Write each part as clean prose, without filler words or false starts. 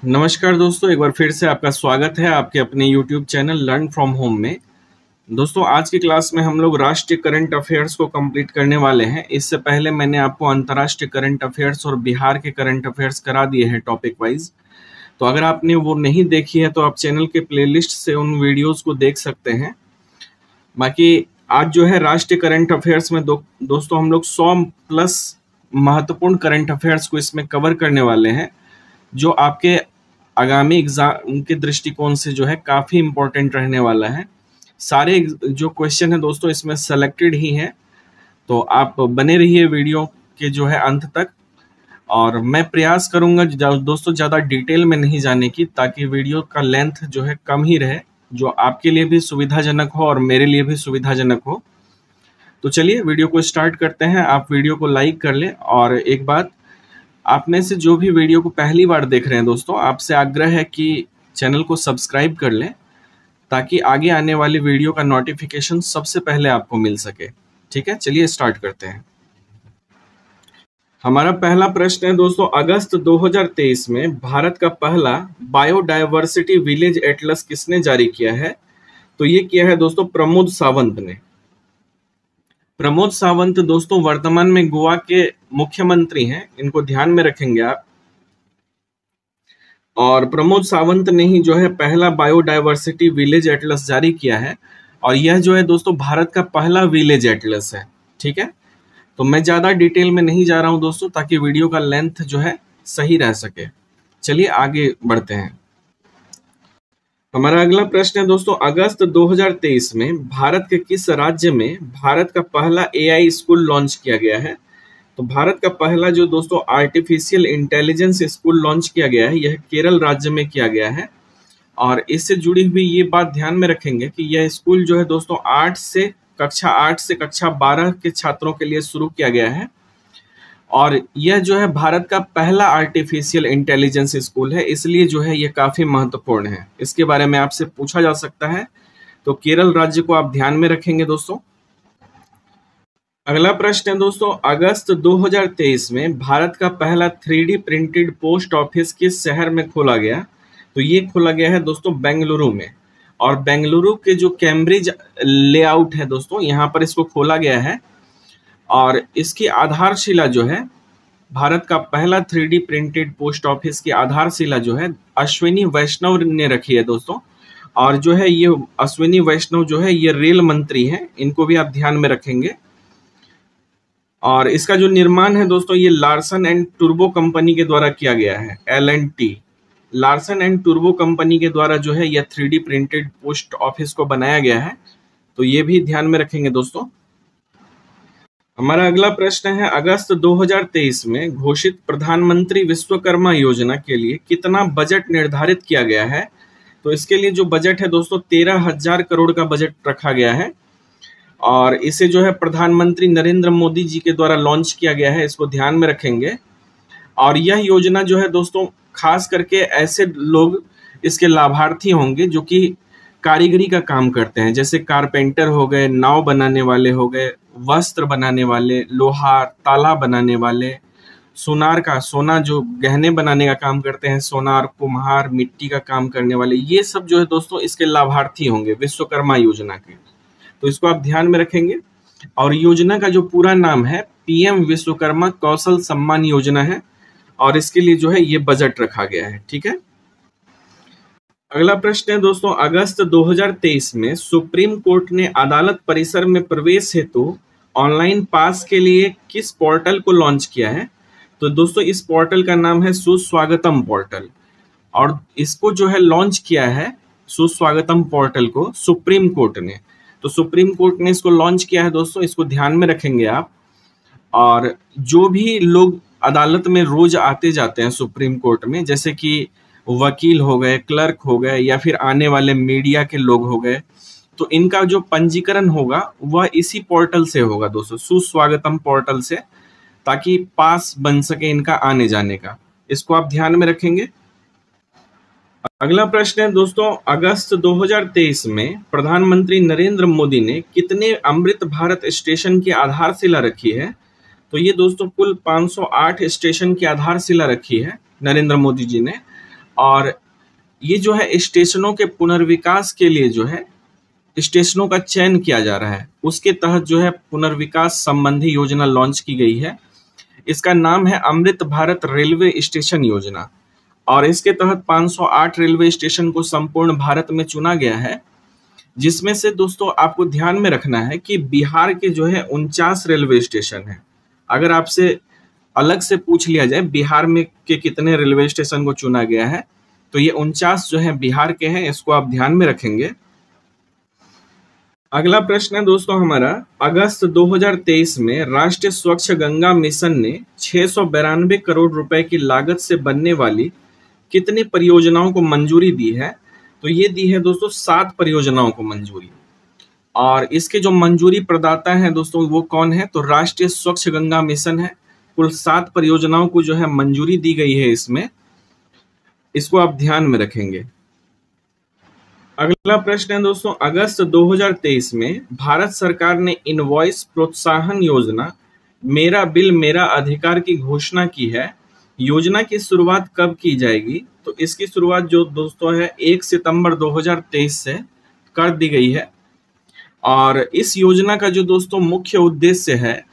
नमस्कार दोस्तों, एक बार फिर से आपका स्वागत है आपके अपने YouTube channel learn from home में। दोस्तों, आज की क्लास में हम लोग राष्ट्रीय करंट अफेयर्स को कंप्लीट करने वाले हैं। इससे पहले मैंने आपको अंतर्राष्ट्रीय करंट अफेयर्स और बिहार के करंट अफेयर्स करा दिए हैं टॉपिक वाइज। तो अगर आपने वो नहीं देखी है तो आप चैनल के प्लेलिस्ट से उन वीडियोज़ को देख सकते हैं। बाकी आज जो है राष्ट्रीय करंट अफेयर्स में दोस्तों हम लोग 100+ महत्वपूर्ण करंट अफेयर्स को इसमें कवर करने वाले हैं, जो आपके आगामी एग्जाम के दृष्टिकोण से जो है काफ़ी इम्पोर्टेंट रहने वाला है। सारे जो क्वेश्चन है दोस्तों इसमें सेलेक्टेड ही हैं, तो आप बने रहिए वीडियो के जो है अंत तक। और मैं प्रयास करूंगा दोस्तों ज़्यादा डिटेल में नहीं जाने की, ताकि वीडियो का लेंथ जो है कम ही रहे, जो आपके लिए भी सुविधाजनक हो और मेरे लिए भी सुविधाजनक हो। तो चलिए वीडियो को स्टार्ट करते हैं। आप वीडियो को लाइक कर लें। और एक बात, आप में से जो भी वीडियो को पहली बार देख रहे हैं दोस्तों, आपसे आग्रह है कि चैनल को सब्सक्राइब कर लें, ताकि आगे आने वाली वीडियो का नोटिफिकेशन सबसे पहले आपको मिल सके। ठीक है, चलिए स्टार्ट करते हैं। हमारा पहला प्रश्न है दोस्तों, अगस्त 2023 में भारत का पहला बायोडायवर्सिटी विलेज एटलस किसने जारी किया है? तो ये किया है दोस्तों प्रमोद सावंत ने। प्रमोद सावंत दोस्तों वर्तमान में गोवा के मुख्यमंत्री हैं, इनको ध्यान में रखेंगे आप। और प्रमोद सावंत ने ही जो है पहला बायोडायवर्सिटी विलेज एटलस जारी किया है, और यह जो है दोस्तों भारत का पहला विलेज एटलस है। ठीक है, तो मैं ज़्यादा डिटेल में नहीं जा रहा हूं दोस्तों, ताकि वीडियो का लेंथ जो है सही रह सके। चलिए आगे बढ़ते हैं। हमारा अगला प्रश्न है दोस्तों, अगस्त 2023 में भारत के किस राज्य में भारत का पहला AI स्कूल लॉन्च किया गया है? तो भारत का पहला जो दोस्तों आर्टिफिशियल इंटेलिजेंस स्कूल लॉन्च किया गया है, यह केरल राज्य में किया गया है। और इससे जुड़ी हुई ये बात ध्यान में रखेंगे कि यह स्कूल जो है दोस्तों कक्षा 8 से कक्षा 12 के छात्रों के लिए शुरू किया गया है। और यह जो है भारत का पहला आर्टिफिशियल इंटेलिजेंस स्कूल है, इसलिए जो है यह काफी महत्वपूर्ण है। इसके बारे में आपसे पूछा जा सकता है, तो केरल राज्य को आप ध्यान में रखेंगे दोस्तों। अगला प्रश्न है दोस्तों, अगस्त 2023 में भारत का पहला 3D प्रिंटेड पोस्ट ऑफिस किस शहर में खोला गया? तो ये खोला गया है दोस्तों बेंगलुरु में। और बेंगलुरु के जो कैम्ब्रिज लेआउट है दोस्तों, यहाँ पर इसको खोला गया है। और इसकी आधारशिला जो है, भारत का पहला 3D प्रिंटेड पोस्ट ऑफिस की आधारशिला जो है अश्विनी वैष्णव ने रखी है दोस्तों। और जो है ये अश्विनी वैष्णव जो है ये रेल मंत्री हैं, इनको भी आप ध्यान में रखेंगे। और इसका जो निर्माण है दोस्तों, ये लार्सन एंड टूर्बो कंपनी के द्वारा किया गया है। L&T लार्सन एंड टूर्बो कंपनी के द्वारा जो है यह 3D प्रिंटेड पोस्ट ऑफिस को बनाया गया है, तो ये भी ध्यान में रखेंगे दोस्तों। हमारा अगला प्रश्न है, अगस्त 2023 में घोषित प्रधानमंत्री विश्वकर्मा योजना के लिए कितना बजट निर्धारित किया गया है? तो इसके लिए जो बजट है दोस्तों 13,000 करोड़ का बजट रखा गया है। और इसे जो है प्रधानमंत्री नरेंद्र मोदी जी के द्वारा लॉन्च किया गया है, इसको ध्यान में रखेंगे। और यह योजना जो है दोस्तों खास करके ऐसे लोग इसके लाभार्थी होंगे जो कि कारीगरी का काम करते हैं, जैसे कारपेंटर हो गए, नाव बनाने वाले हो गए, वस्त्र बनाने वाले, लोहार, ताला बनाने वाले, सोना जो गहने बनाने का काम करते हैं, सोनार, कुम्हार, मिट्टी का काम करने वाले, ये सब जो है दोस्तों इसके लाभार्थी होंगे विश्वकर्मा योजना के। तो इसको आप ध्यान में रखेंगे। और योजना का जो पूरा नाम है PM विश्वकर्मा कौशल सम्मान योजना है, और इसके लिए जो है ये बजट रखा गया है। ठीक है, अगला प्रश्न है दोस्तों, अगस्त 2023 में सुप्रीम कोर्ट ने अदालत परिसर में प्रवेश हेतु ऑनलाइन पास के लिए किस पोर्टल को लॉन्च किया है? तो दोस्तों इस पोर्टल का नाम है सुस्वागतम पोर्टल। और इसको जो है लॉन्च किया है सुस्वागतम पोर्टल को सुप्रीम कोर्ट ने। तो सुप्रीम कोर्ट ने इसको लॉन्च किया है दोस्तों, इसको ध्यान में रखेंगे आप। और जो भी लोग अदालत में रोज आते जाते हैं सुप्रीम कोर्ट में, जैसे कि वकील हो गए, क्लर्क हो गए, या फिर आने वाले मीडिया के लोग हो गए, तो इनका जो पंजीकरण होगा वह इसी पोर्टल से होगा दोस्तों, सुस्वागतम पोर्टल से, ताकि पास बन सके इनका आने जाने का। इसको आप ध्यान में रखेंगे। अगला प्रश्न है दोस्तों, अगस्त 2023 में प्रधानमंत्री नरेंद्र मोदी ने कितने अमृत भारत स्टेशन की आधारशिला रखी है? तो ये दोस्तों कुल 508 स्टेशन की आधारशिला रखी है नरेंद्र मोदी जी ने। और ये जो है स्टेशनों के पुनर्विकास के लिए जो है स्टेशनों का चयन किया जा रहा है, उसके तहत जो है पुनर्विकास संबंधी योजना लॉन्च की गई है। इसका नाम है अमृत भारत रेलवे स्टेशन योजना और इसके तहत 508 रेलवे स्टेशन को संपूर्ण भारत में चुना गया है, जिसमें से दोस्तों आपको ध्यान में रखना है कि बिहार के जो है 49 रेलवे स्टेशन है। अगर आपसे अलग से पूछ लिया जाए बिहार में के कितने रेलवे स्टेशन को चुना गया है, तो ये 49 जो है बिहार के हैं, इसको आप ध्यान में रखेंगे। अगला प्रश्न है दोस्तों हमारा, अगस्त 2023 में राष्ट्रीय स्वच्छ गंगा मिशन ने 692 करोड़ रुपए की लागत से बनने वाली कितनी परियोजनाओं को मंजूरी दी है? तो ये दी है दोस्तों 7 परियोजनाओं को मंजूरी। और इसके जो मंजूरी प्रदाता हैं दोस्तों वो कौन है? तो राष्ट्रीय स्वच्छ गंगा मिशन है। कुल 7 परियोजनाओं को जो है मंजूरी दी गई है इसमें, इसको आप ध्यान में रखेंगे। अगला प्रश्न है दोस्तों, अगस्त 2023 में भारत सरकार ने इनवॉइस प्रोत्साहन योजना मेरा बिल मेरा अधिकार की घोषणा की है। योजना की शुरुआत कब की जाएगी? तो इसकी शुरुआत जो दोस्तों है 1 सितंबर 2023 से कर दी गई है। और इस योजना का जो दोस्तों मुख्य उद्देश्य है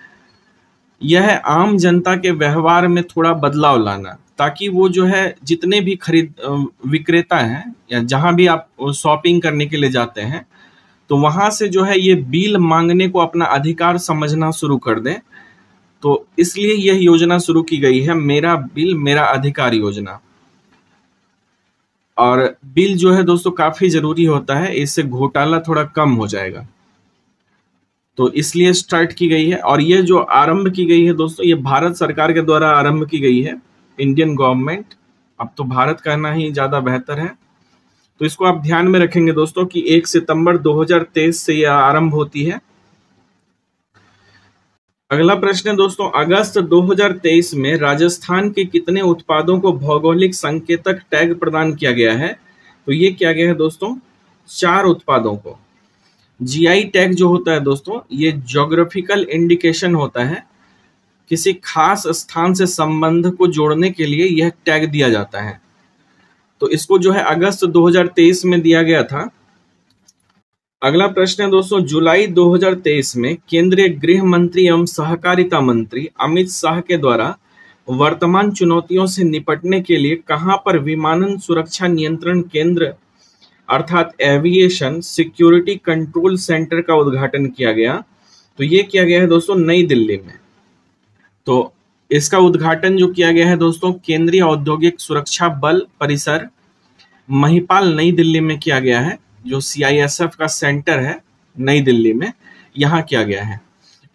यह आम जनता के व्यवहार में थोड़ा बदलाव लाना, ताकि वो जो है जितने भी विक्रेता हैं या जहां भी आप शॉपिंग करने के लिए जाते हैं तो वहां से जो है ये बिल मांगने को अपना अधिकार समझना शुरू कर दें। तो इसलिए यह योजना शुरू की गई है, मेरा बिल मेरा अधिकार योजना। और बिल जो है दोस्तों काफी जरूरी होता है, इससे घोटाला थोड़ा कम हो जाएगा, तो इसलिए स्टार्ट की गई है। और ये जो आरंभ की गई है दोस्तों, ये भारत सरकार के द्वारा आरंभ की गई है, इंडियन गवर्नमेंट। अब तो भारत कहना ही ज्यादा बेहतर है, तो इसको आप ध्यान में रखेंगे दोस्तों कि 1 सितंबर 2023 से यह आरंभ होती है। अगला प्रश्न है दोस्तों, अगस्त 2023 में राजस्थान के कितने उत्पादों को भौगोलिक संकेतक टैग प्रदान किया गया है? तो ये किया गया है दोस्तों 4 उत्पादों को। जीआई टैग जो होता है दोस्तों, ये ज्योग्राफिकल इंडिकेशन होता है, किसी खास स्थान से संबंध को जोड़ने के लिए यह टैग दिया जाता है। तो इसको जो है अगस्त 2023 में दिया गया था। अगला प्रश्न है दोस्तों, जुलाई 2023 में केंद्रीय गृह मंत्री एवं सहकारिता मंत्री अमित शाह के द्वारा वर्तमान चुनौतियों से निपटने के लिए कहां पर विमानन सुरक्षा नियंत्रण केंद्र अर्थात एविएशन सिक्योरिटी कंट्रोल सेंटर का उद्घाटन किया गया? तो ये किया गया है दोस्तों नई दिल्ली में। तो इसका उद्घाटन जो किया गया है दोस्तों केंद्रीय औद्योगिक सुरक्षा बल परिसर महिपाल नई दिल्ली में किया गया है, जो CISF का सेंटर है नई दिल्ली में, यहाँ किया गया है।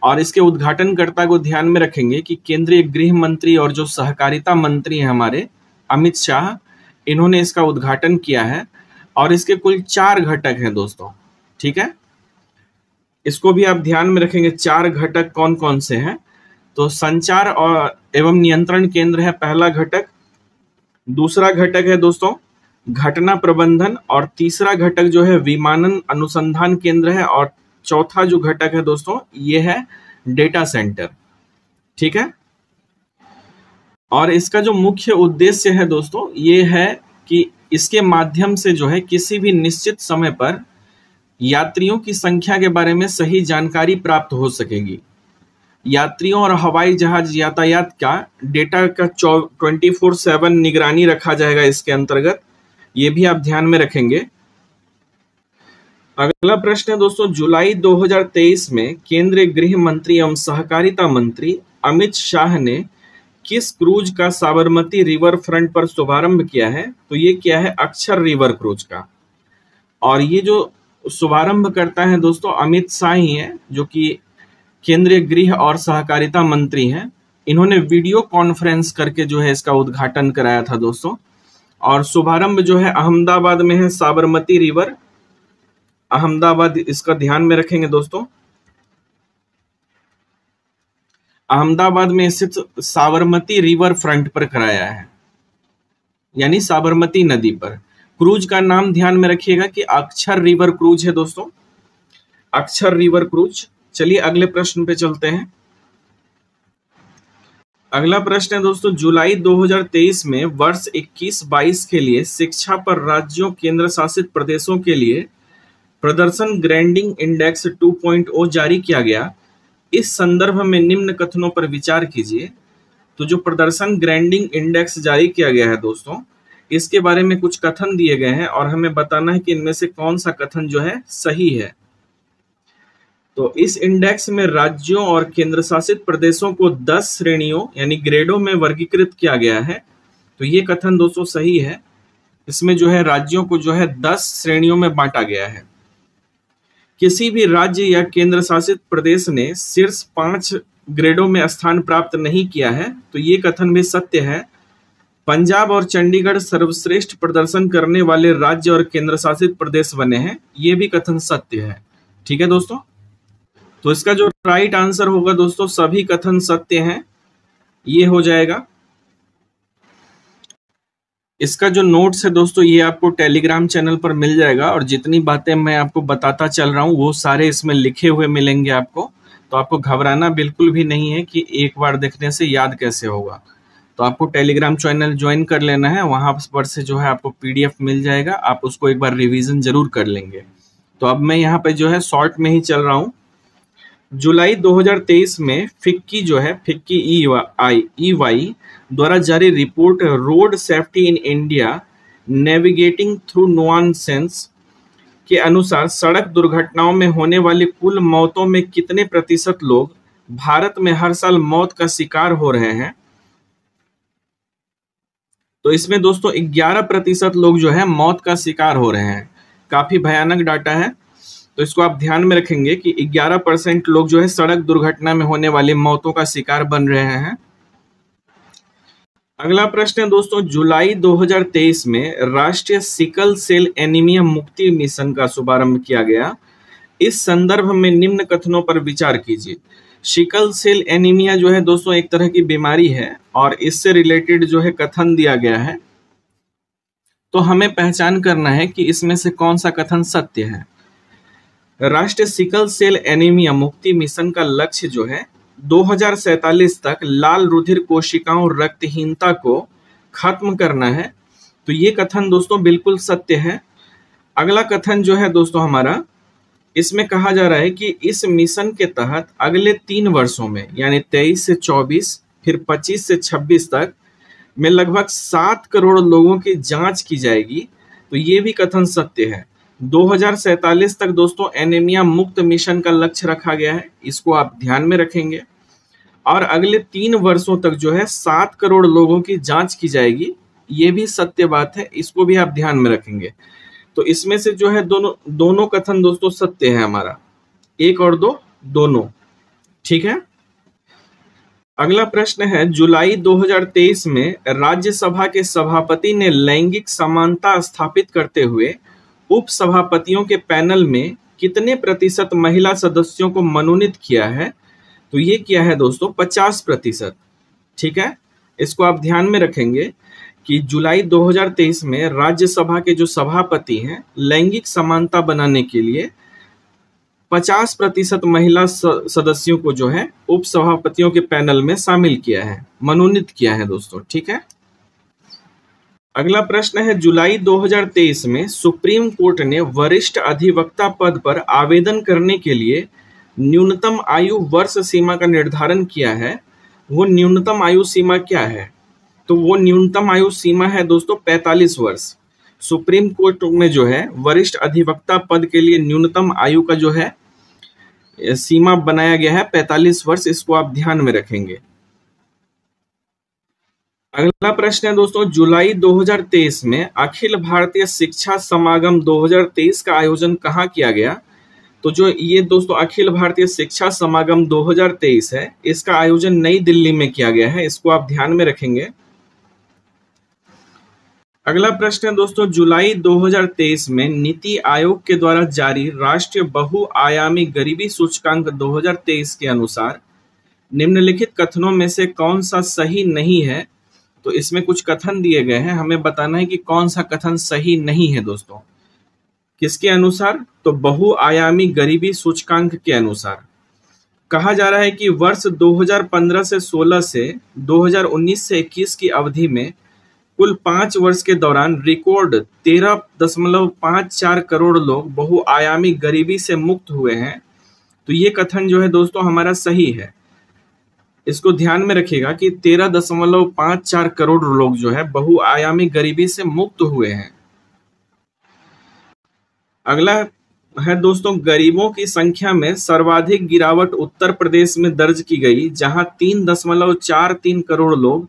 और इसके उद्घाटनकर्ता को ध्यान में रखेंगे कि केंद्रीय गृह मंत्री और जो सहकारिता मंत्री हैं हमारे अमित शाह, इन्होंने इसका उद्घाटन किया है। और इसके कुल 4 घटक हैं दोस्तों, ठीक है, इसको भी आप ध्यान में रखेंगे। 4 घटक कौन कौन से हैं? तो संचार और एवं नियंत्रण केंद्र है पहला घटक, दूसरा घटक है दोस्तों घटना प्रबंधन, और तीसरा घटक जो है विमानन अनुसंधान केंद्र है, और चौथा जो घटक है दोस्तों ये है डेटा सेंटर, ठीक है। और इसका जो मुख्य उद्देश्य है दोस्तों ये है कि इसके माध्यम से जो है किसी भी निश्चित समय पर यात्रियों की संख्या के बारे में सही जानकारी प्राप्त हो सकेगी। यात्रियों और हवाई जहाज यातायात का डेटा का 24/7 निगरानी रखा जाएगा इसके अंतर्गत, ये भी आप ध्यान में रखेंगे। अगला प्रश्न है दोस्तों, जुलाई 2023 में केंद्रीय गृह मंत्री एवं सहकारिता मंत्री अमित शाह ने किस क्रूज का साबरमती रिवर फ्रंट पर शुभारंभ किया है? तो ये क्या है अक्षर रिवर क्रूज का। और ये जो शुभारंभ करता है दोस्तों अमित शाह ही है, जो कि केंद्रीय गृह और सहकारिता मंत्री हैं। इन्होंने वीडियो कॉन्फ्रेंस करके जो है इसका उद्घाटन कराया था दोस्तों। और शुभारंभ जो है अहमदाबाद में है, साबरमती रिवर अहमदाबाद, इसका ध्यान में रखेंगे दोस्तों। अहमदाबाद में स्थित साबरमती रिवर फ्रंट पर कराया है, यानी साबरमती नदी पर। क्रूज का नाम ध्यान में रखिएगा कि अक्षर रिवर क्रूज है दोस्तों, अक्षर रिवर क्रूज। चलिए अगले प्रश्न पे चलते हैं। अगला प्रश्न है दोस्तों, जुलाई 2023 में वर्ष 21-22 के लिए शिक्षा पर राज्यों केंद्र शासित प्रदेशों के लिए प्रदर्शन ग्रेडिंग इंडेक्स 2.0 जारी किया गया। इस संदर्भ में निम्न कथनों पर विचार कीजिए। तो जो प्रदर्शन ग्रेडिंग इंडेक्स जारी किया गया है दोस्तों, इसके बारे में कुछ कथन दिए गए हैं और हमें बताना है कि इनमें से कौन सा कथन जो है सही है। तो इस इंडेक्स में राज्यों और केंद्र शासित प्रदेशों को 10 श्रेणियों यानी ग्रेडों में वर्गीकृत किया गया है। तो ये कथन दोस्तों सही है। इसमें जो है राज्यों को जो है 10 श्रेणियों में बांटा गया है। किसी भी राज्य या केंद्र शासित प्रदेश ने शीर्ष 5 ग्रेडों में स्थान प्राप्त नहीं किया है। तो ये कथन भी सत्य है। पंजाब और चंडीगढ़ सर्वश्रेष्ठ प्रदर्शन करने वाले राज्य और केंद्र शासित प्रदेश बने हैं। ये भी कथन सत्य है। ठीक है दोस्तों, तो इसका जो राइट आंसर होगा दोस्तों, सभी कथन सत्य हैं, ये हो जाएगा। इसका जो नोट्स है दोस्तों, ये आपको टेलीग्राम चैनल पर मिल जाएगा और जितनी बातें मैं आपको बताता चल रहा हूँ वो सारे इसमें लिखे हुए मिलेंगे आपको। तो आपको घबराना बिल्कुल भी नहीं है कि एक बार देखने से याद कैसे होगा। तो आपको टेलीग्राम चैनल ज्वाइन कर लेना है, वहां पर से जो है आपको पीडीएफ मिल जाएगा, आप उसको एक बार रिवीजन जरूर कर लेंगे। तो अब मैं यहाँ पे जो है शॉर्ट में ही चल रहा हूँ। जुलाई 2023 में फिक्की जो है, फिक्की EY द्वारा जारी report road safety in India navigating through nuances के अनुसार सड़क दुर्घटनाओं में होने वाली कुल मौतों में कितने प्रतिशत लोग भारत में हर साल मौत का शिकार हो रहे हैं। तो इसमें दोस्तों 11% लोग जो है मौत का शिकार हो रहे हैं। काफी भयानक डाटा है, तो इसको आप ध्यान में रखेंगे कि 11% लोग जो है सड़क दुर्घटना में होने वाली मौतों का शिकार बन रहे हैं। अगला प्रश्न है दोस्तों, जुलाई 2023 में राष्ट्रीय सिकल सेल एनीमिया मुक्ति मिशन का शुभारंभ किया गया। इस संदर्भ में निम्न कथनों पर विचार कीजिए। सिकल सेल एनीमिया जो है दोस्तों एक तरह की बीमारी है और इससे रिलेटेड जो है कथन दिया गया है। तो हमें पहचान करना है कि इसमें से कौन सा कथन सत्य है। राष्ट्रीय सिकल सेल एनीमिया मुक्ति मिशन का लक्ष्य जो है 2047 तक लाल रुधिर कोशिकाओं रक्तहीनता को खत्म करना है। तो ये कथन दोस्तों बिल्कुल सत्य है। अगला कथन जो है दोस्तों हमारा, इसमें कहा जा रहा है कि इस मिशन के तहत अगले 3 वर्षों में यानी 23 से 24 फिर 25 से 26 तक में लगभग 7 करोड़ लोगों की जांच की जाएगी। तो ये भी कथन सत्य है। 2047 तक दोस्तों एनीमिया मुक्त मिशन का लक्ष्य रखा गया है, इसको आप ध्यान में रखेंगे। और अगले 3 वर्षों तक जो है 7 करोड़ लोगों की जांच की जाएगी, ये भी सत्य बात है, इसको भी आप ध्यान में रखेंगे। तो इसमें से जो है दोनों कथन दोस्तों सत्य है हमारा, 1 और 2 दोनों। ठीक है। अगला प्रश्न है, जुलाई 2023 में राज्यसभा के सभापति ने लैंगिक समानता स्थापित करते हुए उप सभापतियों के पैनल में कितने प्रतिशत महिला सदस्यों को मनोनीत किया है। तो ये किया है दोस्तों 50%। ठीक है, इसको आप ध्यान में रखेंगे कि जुलाई 2023 में राज्यसभा के जो सभापति हैं लैंगिक समानता बनाने के लिए 50% महिला सदस्यों को जो है उप सभापतियों के पैनल में शामिल किया है, मनोनीत किया है दोस्तों। ठीक है। अगला प्रश्न है, जुलाई 2023 में सुप्रीम कोर्ट ने वरिष्ठ अधिवक्ता पद पर आवेदन करने के लिए न्यूनतम आयु वर्ष सीमा का निर्धारण किया है। वो न्यूनतम आयु सीमा क्या है? तो वो न्यूनतम आयु सीमा है दोस्तों 45 वर्ष। सुप्रीम कोर्ट में जो है वरिष्ठ अधिवक्ता पद के लिए न्यूनतम आयु का जो है सीमा बनाया गया है 45 वर्ष, इसको आप ध्यान में रखेंगे। अगला प्रश्न है दोस्तों, जुलाई 2023 में अखिल भारतीय शिक्षा समागम 2023 का आयोजन कहाँ किया गया? तो जो ये दोस्तों अखिल भारतीय शिक्षा समागम 2023 है, इसका आयोजन नई दिल्ली में किया गया है, इसको आप ध्यान में रखेंगे। अगला प्रश्न है दोस्तों, जुलाई 2023 में नीति आयोग के द्वारा जारी राष्ट्रीय बहुआयामी गरीबी सूचकांक 2023 के अनुसार निम्नलिखित कथनों में से कौन सा सही नहीं है? तो इसमें कुछ कथन दिए गए हैं, हमें बताना है कि कौन सा कथन सही नहीं है दोस्तों। किसके अनुसार? तो बहुआयामी गरीबी सूचकांक के अनुसार। कहा जा रहा है कि वर्ष 2015 से 16 से 2019 से 21 की अवधि में कुल 5 वर्ष के दौरान रिकॉर्ड 13.54 करोड़ लोग बहुआयामी गरीबी से मुक्त हुए हैं। तो ये कथन जो है दोस्तों हमारा सही है। इसको ध्यान में रखिएगा कि 13.54 करोड़ लोग जो है बहुआयामी गरीबी से मुक्त हुए हैं। अगला है दोस्तों, गरीबों की संख्या में सर्वाधिक गिरावट उत्तर प्रदेश में दर्ज की गई, जहां 3.43 करोड़ लोग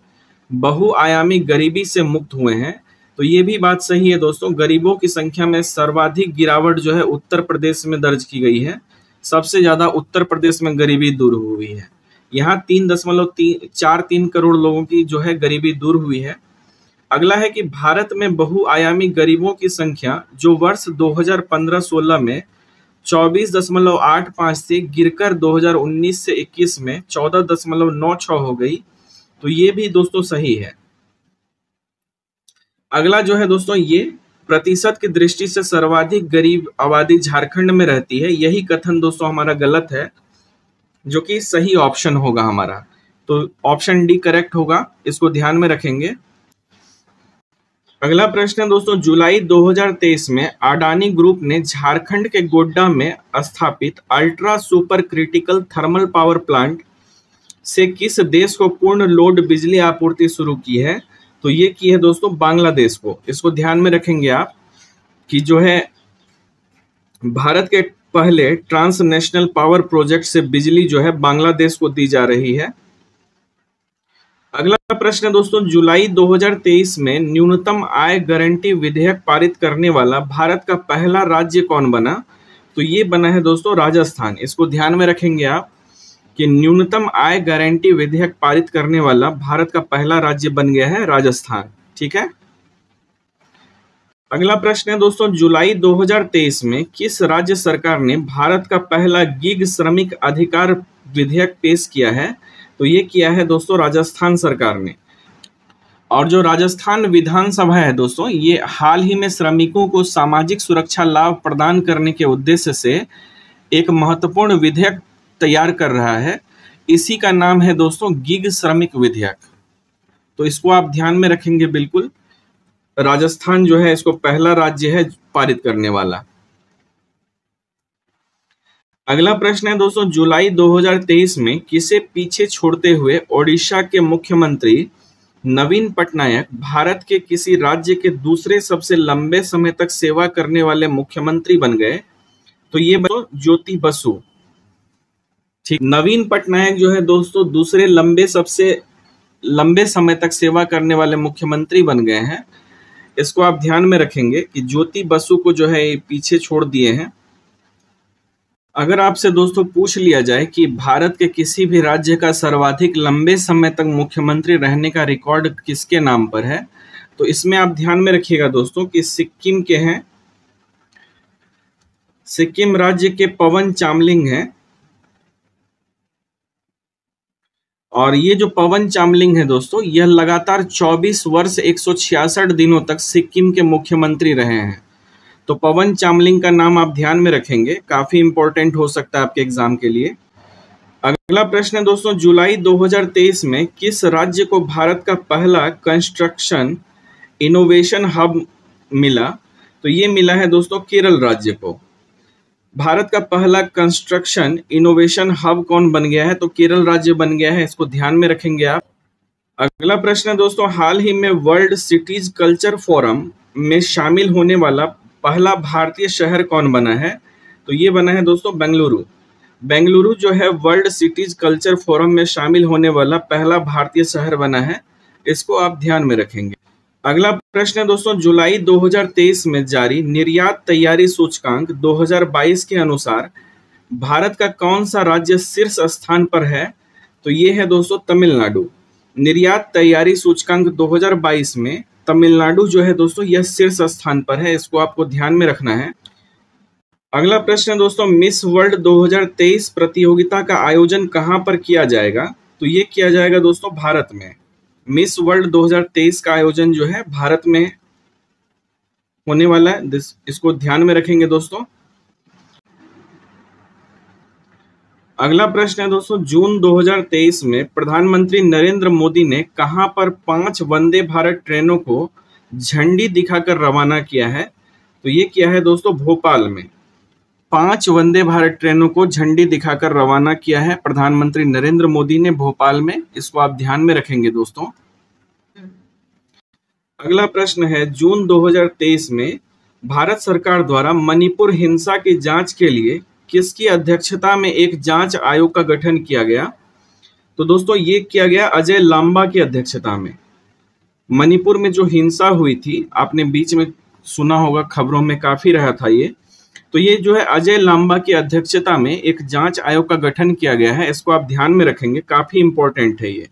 बहुआयामी गरीबी से मुक्त हुए हैं। तो ये भी बात सही है दोस्तों, गरीबों की संख्या में सर्वाधिक गिरावट जो है उत्तर प्रदेश में दर्ज की गई है। सबसे ज्यादा उत्तर प्रदेश में गरीबी दूर हुई है। यहाँ 3.43 करोड़ लोगों की जो है गरीबी दूर हुई है। अगला है कि भारत में बहुआयामी गरीबों की संख्या जो वर्ष 2015-16 में 24.85 से गिरकर 2019 से 21 में 14.96 हो गई। तो ये भी दोस्तों सही है। अगला जो है दोस्तों, ये प्रतिशत की दृष्टि से सर्वाधिक गरीब आबादी झारखंड में रहती है। यही कथन दोस्तों हमारा गलत है, जो कि सही ऑप्शन होगा हमारा। तो ऑप्शन डी करेक्ट होगा, इसको ध्यान में रखेंगे। अगला प्रश्न है दोस्तों, जुलाई 2023 में अडानी ग्रुप ने झारखंड के गोड्डा में स्थापित ultra super critical thermal power plant से किस देश को पूर्ण लोड बिजली आपूर्ति शुरू की है? तो ये की है दोस्तों बांग्लादेश को। इसको ध्यान में रखेंगे आप कि जो है भारत के पहले ट्रांसनेशनल पावर प्रोजेक्ट से बिजली जो है बांग्लादेश को दी जा रही है। अगला प्रश्न है दोस्तों, जुलाई 2023 में न्यूनतम आय गारंटी विधेयक पारित करने वाला भारत का पहला राज्य कौन बना? तो ये बना है दोस्तों राजस्थान। इसको ध्यान में रखेंगे आप कि न्यूनतम आय गारंटी विधेयक पारित करने वाला भारत का पहला राज्य बन गया है राजस्थान। ठीक है। अगला प्रश्न है दोस्तों, जुलाई 2023 में किस राज्य सरकार ने भारत का पहला गिग श्रमिक अधिकार विधेयक पेश किया है? तो ये किया है दोस्तों राजस्थान सरकार ने। और जो राजस्थान विधानसभा है दोस्तों, ये हाल ही में श्रमिकों को सामाजिक सुरक्षा लाभ प्रदान करने के उद्देश्य से एक महत्वपूर्ण विधेयक तैयार कर रहा है। इसी का नाम है दोस्तों गिग श्रमिक विधेयक। तो इसको आप ध्यान में रखेंगे बिल्कुल। राजस्थान जो है इसको पहला राज्य है पारित करने वाला। अगला प्रश्न है दोस्तों, जुलाई 2023 में किसे पीछे छोड़ते हुए ओडिशा के मुख्यमंत्री नवीन पटनायक भारत के किसी राज्य के दूसरे सबसे लंबे समय तक सेवा करने वाले मुख्यमंत्री बन गए? तो ये ज्योति बसु। ठीक, नवीन पटनायक जो है दोस्तों दूसरे सबसे लंबे समय तक सेवा करने वाले मुख्यमंत्री बन गए हैं। इसको आप ध्यान में रखेंगे कि ज्योति बसु को जो है पीछे छोड़ दिए हैं। अगर आपसे दोस्तों पूछ लिया जाए कि भारत के किसी भी राज्य का सर्वाधिक लंबे समय तक मुख्यमंत्री रहने का रिकॉर्ड किसके नाम पर है, तो इसमें आप ध्यान में रखिएगा दोस्तों कि सिक्किम के हैं। सिक्किम राज्य के पवन चामलिंग हैं। और ये जो पवन चामलिंग है दोस्तों, यह लगातार 24 वर्ष 166 दिनों तक सिक्किम के मुख्यमंत्री रहे हैं। तो पवन चामलिंग का नाम आप ध्यान में रखेंगे, काफी इंपॉर्टेंट हो सकता है आपके एग्जाम के लिए। अगला प्रश्न है दोस्तों, जुलाई 2023 में किस राज्य को भारत का पहला कंस्ट्रक्शन इनोवेशन हब मिला? तो ये मिला है दोस्तों केरल राज्य को। भारत का पहला कंस्ट्रक्शन इनोवेशन हब कौन बन गया है? तो केरल राज्य बन गया है। इसको ध्यान में रखेंगे आप। अगला प्रश्न है दोस्तों, हाल ही में वर्ल्ड सिटीज कल्चर फोरम में शामिल होने वाला पहला भारतीय शहर कौन बना है? तो ये बना है दोस्तों बेंगलुरु। बेंगलुरु जो है वर्ल्ड सिटीज कल्चर फोरम में शामिल होने वाला पहला भारतीय शहर बना है। इसको आप ध्यान में रखेंगे। अगला प्रश्न है दोस्तों, जुलाई 2023 में जारी निर्यात तैयारी सूचकांक 2022 के अनुसार भारत का कौन सा राज्य शीर्ष स्थान पर है? तो ये है दोस्तों तमिलनाडु। निर्यात तैयारी सूचकांक 2022 में तमिलनाडु जो है दोस्तों यह शीर्ष स्थान पर है। इसको आपको ध्यान में रखना है। अगला प्रश्न है दोस्तों, मिस वर्ल्ड 2023 प्रतियोगिता का आयोजन कहां पर किया जाएगा? तो ये किया जाएगा दोस्तों भारत में। मिस वर्ल्ड 2023 का आयोजन जो है भारत में होने वाला है। इसको ध्यान में रखेंगे दोस्तों। अगला प्रश्न है दोस्तों, जून 2023 में प्रधानमंत्री नरेंद्र मोदी ने कहां पर 5 वंदे भारत ट्रेनों को झंडी दिखाकर रवाना किया है? तो ये किया है दोस्तों भोपाल में। 5 वंदे भारत ट्रेनों को झंडी दिखाकर रवाना किया है प्रधानमंत्री नरेंद्र मोदी ने भोपाल में। इसको आप ध्यान में रखेंगे दोस्तों। अगला प्रश्न है, जून 2023 में भारत सरकार द्वारा मणिपुर हिंसा की जांच के लिए किसकी अध्यक्षता में एक जांच आयोग का गठन किया गया? तो दोस्तों ये किया गया अजय लांबा की अध्यक्षता में। मणिपुर में जो हिंसा हुई थी, आपने बीच में सुना होगा, खबरों में काफी रहा था ये। तो ये जो है अजय लांबा की अध्यक्षता में एक जांच आयोग का गठन किया गया है। इसको आप ध्यान में रखेंगे, काफी इंपॉर्टेंट है ये।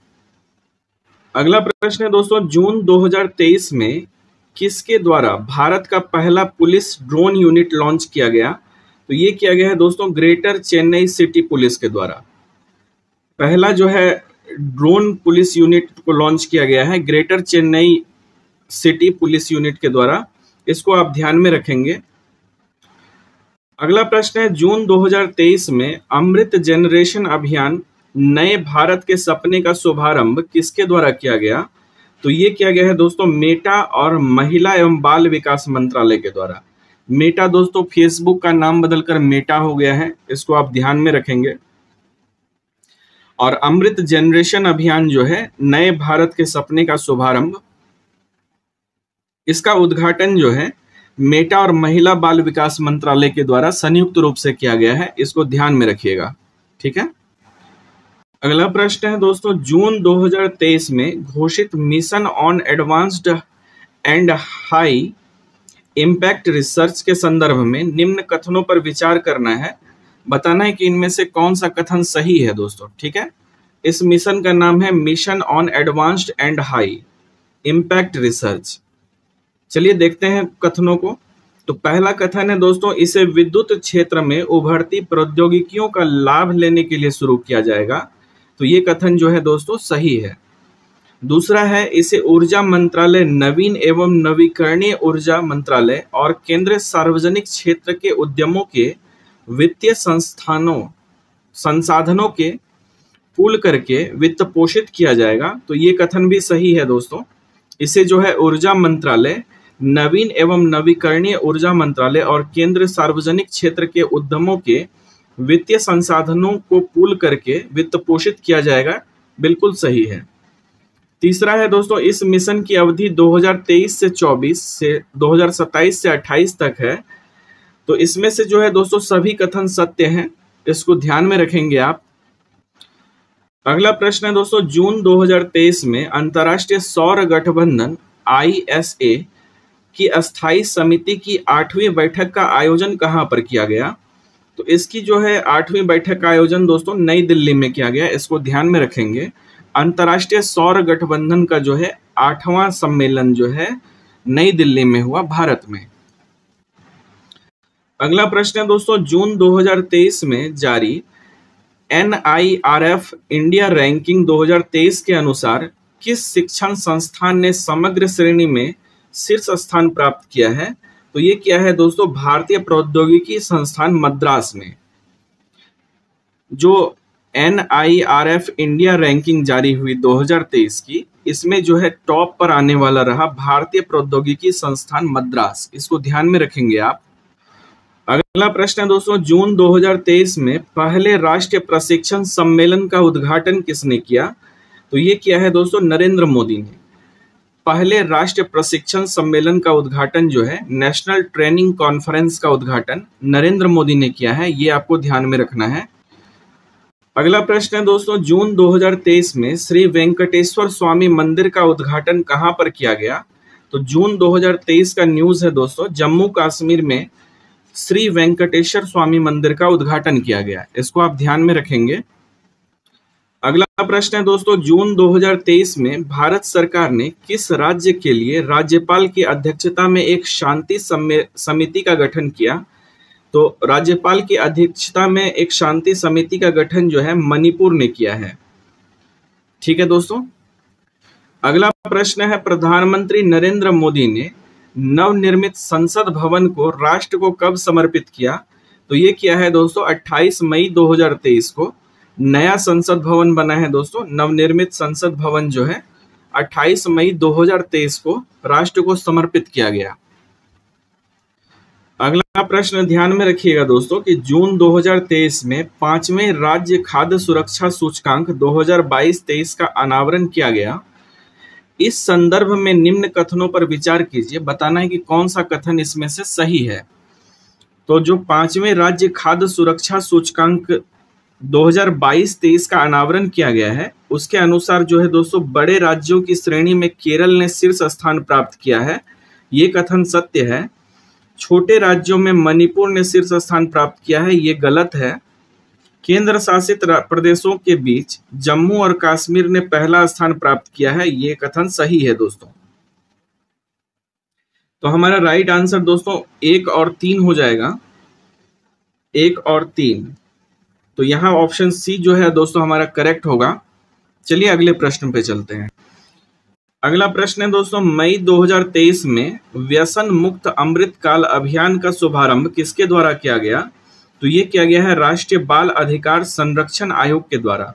अगला प्रश्न है दोस्तों, जून 2023 में किसके द्वारा भारत का पहला पुलिस ड्रोन यूनिट लॉन्च किया गया? तो ये किया गया है दोस्तों ग्रेटर चेन्नई सिटी पुलिस के द्वारा। पहला जो है ड्रोन पुलिस यूनिट को लॉन्च किया गया है greater Chennai city police unit के द्वारा। इसको आप ध्यान में रखेंगे। अगला प्रश्न है, जून 2023 में अमृत जनरेशन अभियान नए भारत के सपने का शुभारंभ किसके द्वारा किया गया? तो ये किया गया है दोस्तों मेटा और महिला एवं बाल विकास मंत्रालय के द्वारा। मेटा दोस्तों फेसबुक का नाम बदलकर मेटा हो गया है, इसको आप ध्यान में रखेंगे। और अमृत जनरेशन अभियान जो है नए भारत के सपने का शुभारंभ, इसका उद्घाटन जो है मेटा और महिला बाल विकास मंत्रालय के द्वारा संयुक्त रूप से किया गया है। इसको ध्यान में रखिएगा, ठीक है। अगला प्रश्न है दोस्तों, जून 2023 में घोषित mission on advanced and high impact research के संदर्भ में निम्न कथनों पर विचार करना है। बताना है कि इनमें से कौन सा कथन सही है दोस्तों, ठीक है। इस मिशन का नाम है mission on advanced and high impact research. चलिए देखते हैं कथनों को। तो पहला कथन है दोस्तों, इसे विद्युत क्षेत्र में उभरती प्रौद्योगिकियों का लाभ लेने के लिए शुरू किया जाएगा। तो ये कथन जो है दोस्तों सही है। दूसरा है, इसे ऊर्जा मंत्रालय, नवीन एवं नवीकरणीय ऊर्जा मंत्रालय और केंद्रीय सार्वजनिक क्षेत्र के उद्यमों के वित्तीय संसाधनों के पूल करके वित्त पोषित किया जाएगा। तो ये कथन भी सही है दोस्तों। इसे जो है ऊर्जा मंत्रालय, नवीन एवं नवीकरणीय ऊर्जा मंत्रालय और केंद्र सार्वजनिक क्षेत्र के उद्यमों के वित्तीय संसाधनों को पूल करके वित्त पोषित किया जाएगा, बिल्कुल सही है। तीसरा है दोस्तों, इस मिशन की अवधि 2023 से 24 से 2027 से 28 तक है। तो इसमें से जो है दोस्तों सभी कथन सत्य हैं, इसको ध्यान में रखेंगे आप। अगला प्रश्न है दोस्तों, जून 2023 में अंतर्राष्ट्रीय सौर गठबंधन ISA की अस्थायी समिति की 8वीं बैठक का आयोजन कहां पर किया गया? तो इसकी जो है 8वीं बैठक का आयोजन दोस्तों नई दिल्ली में किया गया। इसको ध्यान में रखेंगे। अंतर्राष्ट्रीय सौर गठबंधन का जो है 8वां सम्मेलन जो है नई दिल्ली में हुआ, भारत में। अगला प्रश्न है दोस्तों, जून 2023 में जारी NIRF इंडिया रैंकिंग 2023 के अनुसार किस शिक्षण संस्थान ने समग्र श्रेणी में शीर्ष स्थान प्राप्त किया है? तो ये क्या है दोस्तों, भारतीय प्रौद्योगिकी संस्थान मद्रास ने। जो NIRF इंडिया रैंकिंग जारी हुई 2023 की, इसमें जो है टॉप पर आने वाला रहा भारतीय प्रौद्योगिकी संस्थान मद्रास। इसको ध्यान में रखेंगे आप। अगला प्रश्न है दोस्तों, जून 2023 में पहले राष्ट्रीय प्रशिक्षण सम्मेलन का उद्घाटन किसने किया? तो ये किया है दोस्तों नरेंद्र मोदी ने। पहले राष्ट्रीय प्रशिक्षण सम्मेलन का उद्घाटन जो है नेशनल ट्रेनिंग कॉन्फ्रेंस का उद्घाटन नरेंद्र मोदी ने किया है। ये आपको ध्यान में रखना है। अगला प्रश्न है दोस्तों, जून 2023 में श्री वेंकटेश्वर स्वामी मंदिर का उद्घाटन कहां पर किया गया? तो जून 2023 का न्यूज है दोस्तों, जम्मू कश्मीर में श्री वेंकटेश्वर स्वामी मंदिर का उद्घाटन किया गया। इसको आप ध्यान में रखेंगे। अगला प्रश्न है दोस्तों, जून 2023 में भारत सरकार ने किस राज्य के लिए राज्यपाल की अध्यक्षता में एक शांति समिति का गठन किया? तो राज्यपाल की अध्यक्षता में एक शांति समिति का गठन जो है मणिपुर ने किया है। ठीक है दोस्तों। अगला प्रश्न है, प्रधानमंत्री नरेंद्र मोदी ने नवनिर्मित संसद भवन को राष्ट्र को कब समर्पित किया? तो तो ये किया है दोस्तों 28 मई 2023 को नया संसद भवन बना है दोस्तों। नवनिर्मित संसद भवन जो है 28 मई 2023 को राष्ट्र को समर्पित किया गया। अगला प्रश्न ध्यान में रखिएगा दोस्तों कि जून 2023 में 5वें राज्य खाद्य सुरक्षा सूचकांक 2022-23 का अनावरण किया गया। इस संदर्भ में निम्न कथनों पर विचार कीजिए, बताना है कि कौन सा कथन इसमें से सही है। तो जो 5वें राज्य खाद्य सुरक्षा सूचकांक 2022-23 का अनावरण किया गया है, उसके अनुसार जो है दोस्तों बड़े राज्यों की श्रेणी में केरल ने शीर्ष स्थान प्राप्त किया है। ये कथन सत्य है। छोटे राज्यों में मणिपुर ने शीर्ष स्थान प्राप्त किया है, ये गलत है। केंद्र शासित प्रदेशों के बीच जम्मू और कश्मीर ने पहला स्थान प्राप्त किया है, ये कथन सही है दोस्तों। तो हमारा राइट आंसर दोस्तों 1 और 3 हो जाएगा, 1 और 3। तो यहाँ ऑप्शन सी जो है दोस्तों हमारा करेक्ट होगा। चलिए अगले प्रश्न पे चलते हैं। अगला प्रश्न है दोस्तों, मई 2023 में व्यसन मुक्त अमृत काल अभियान का शुभारंभ किसके द्वारा किया गया? तो ये किया गया है राष्ट्रीय बाल अधिकार संरक्षण आयोग के द्वारा।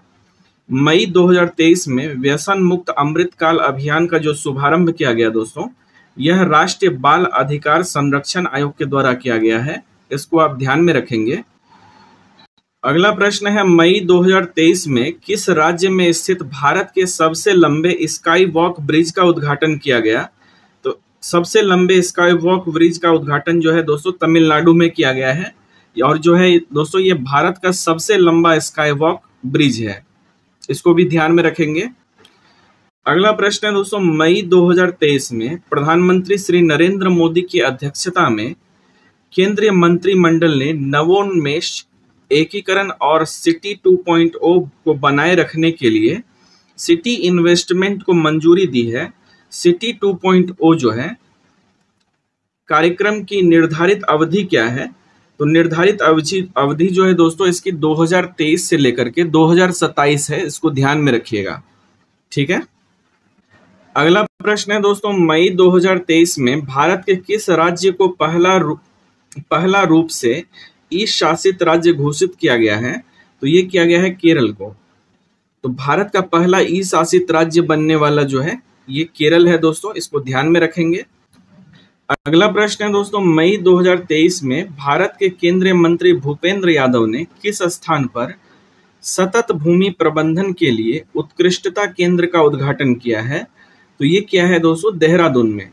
मई 2023 में व्यसन मुक्त अमृत काल अभियान का जो शुभारंभ किया गया दोस्तों, यह राष्ट्रीय बाल अधिकार संरक्षण आयोग के द्वारा किया गया है। इसको आप ध्यान में रखेंगे। अगला प्रश्न है, मई 2023 में किस राज्य में स्थित भारत के सबसे लंबे स्काई वॉक ब्रिज का उद्घाटन किया गया? तो सबसे लंबे स्काई वॉक ब्रिज का उद्घाटन जो है दोस्तों तमिलनाडु में किया गया है, और जो है दोस्तों ये भारत का सबसे लंबा स्काई वॉक ब्रिज है। इसको भी ध्यान में रखेंगे। अगला प्रश्न है दोस्तों, मई 2023 में प्रधानमंत्री श्री नरेंद्र मोदी की अध्यक्षता में केंद्रीय मंत्रिमंडल ने नवोन्मेष, एकीकरण और सिटी 2.0 को बनाए रखने के लिए सिटी इन्वेस्टमेंट को मंजूरी दी है। सिटी 2.0 जो है कार्यक्रम की निर्धारित अवधि क्या है? तो निर्धारित अवधि जो है दोस्तों इसकी 2023 से लेकर के 2027 है। इसको ध्यान में रखिएगा, ठीक है। अगला प्रश्न है दोस्तों, मई 2023 में भारत के किस राज्य को पहला रूप से ई शासित राज्य घोषित किया गया है? तो ये किया गया है केरल को। तो भारत का पहला ई शासित राज्य बनने वाला जो है ये केरल है दोस्तों, इसको ध्यान में रखेंगे। अगला प्रश्न है दोस्तों, मई 2023 में भारत के केंद्रीय मंत्री भूपेंद्र यादव ने किस स्थान पर सतत भूमि प्रबंधन के लिए उत्कृष्टता केंद्र का उद्घाटन किया है? तो ये किया है दोस्तों देहरादून में।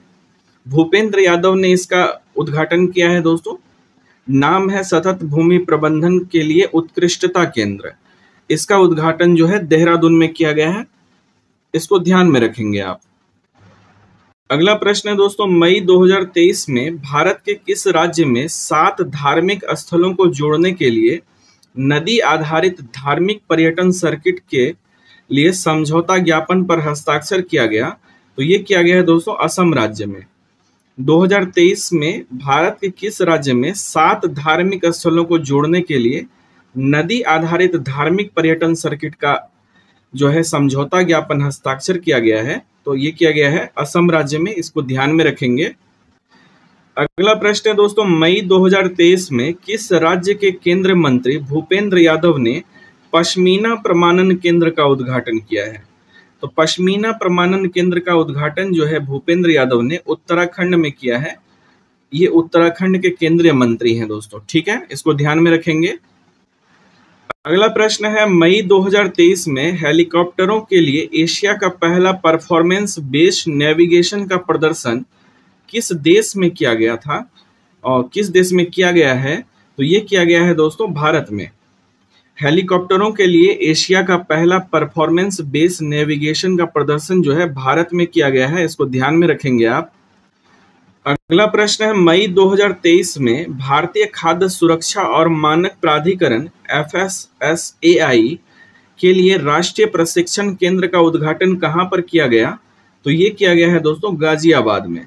भूपेंद्र यादव ने इसका उद्घाटन किया है दोस्तों। नाम है सतत भूमि प्रबंधन के लिए उत्कृष्टता केंद्र। इसका उद्घाटन जो है देहरादून में किया गया है। इसको ध्यान में रखेंगे आप। अगला प्रश्न है दोस्तों, मई 2023 में भारत के किस राज्य में 7 धार्मिक स्थलों को जोड़ने के लिए नदी आधारित धार्मिक पर्यटन सर्किट के लिए समझौता ज्ञापन पर हस्ताक्षर किया गया? तो ये किया गया है दोस्तों असम राज्य में। 2023 में भारत के किस राज्य में 7 धार्मिक स्थलों को जोड़ने के लिए नदी आधारित धार्मिक पर्यटन सर्किट का जो है समझौता ज्ञापन हस्ताक्षर किया गया है? तो ये किया गया है असम राज्य में। इसको ध्यान में रखेंगे। अगला प्रश्न है दोस्तों, मई 2023 में किस राज्य के केंद्रीय मंत्री भूपेंद्र यादव ने पश्मीना प्रमाणन केंद्र का उद्घाटन किया है? तो पश्मीना प्रमाणन केंद्र का उद्घाटन जो है भूपेंद्र यादव ने उत्तराखंड में किया है। ये उत्तराखंड के केंद्रीय मंत्री हैं दोस्तों, ठीक है। इसको ध्यान में रखेंगे। अगला प्रश्न है, मई 2023 में हेलीकॉप्टरों के लिए एशिया का पहला परफॉर्मेंस बेस्ड नेविगेशन का प्रदर्शन किस देश में किया गया था और किस देश में किया गया है? तो ये किया गया है दोस्तों भारत में। हेलीकॉप्टरों के लिए एशिया का पहला परफॉर्मेंस बेस्ड नेविगेशन का प्रदर्शन जो है भारत में किया गया है। इसको ध्यान में रखेंगे आप। अगला प्रश्न है, मई 2023 में भारतीय खाद्य सुरक्षा और मानक प्राधिकरण FSSAI के लिए राष्ट्रीय प्रशिक्षण केंद्र का उद्घाटन कहां पर किया गया? तो ये किया गया है दोस्तों गाजियाबाद में।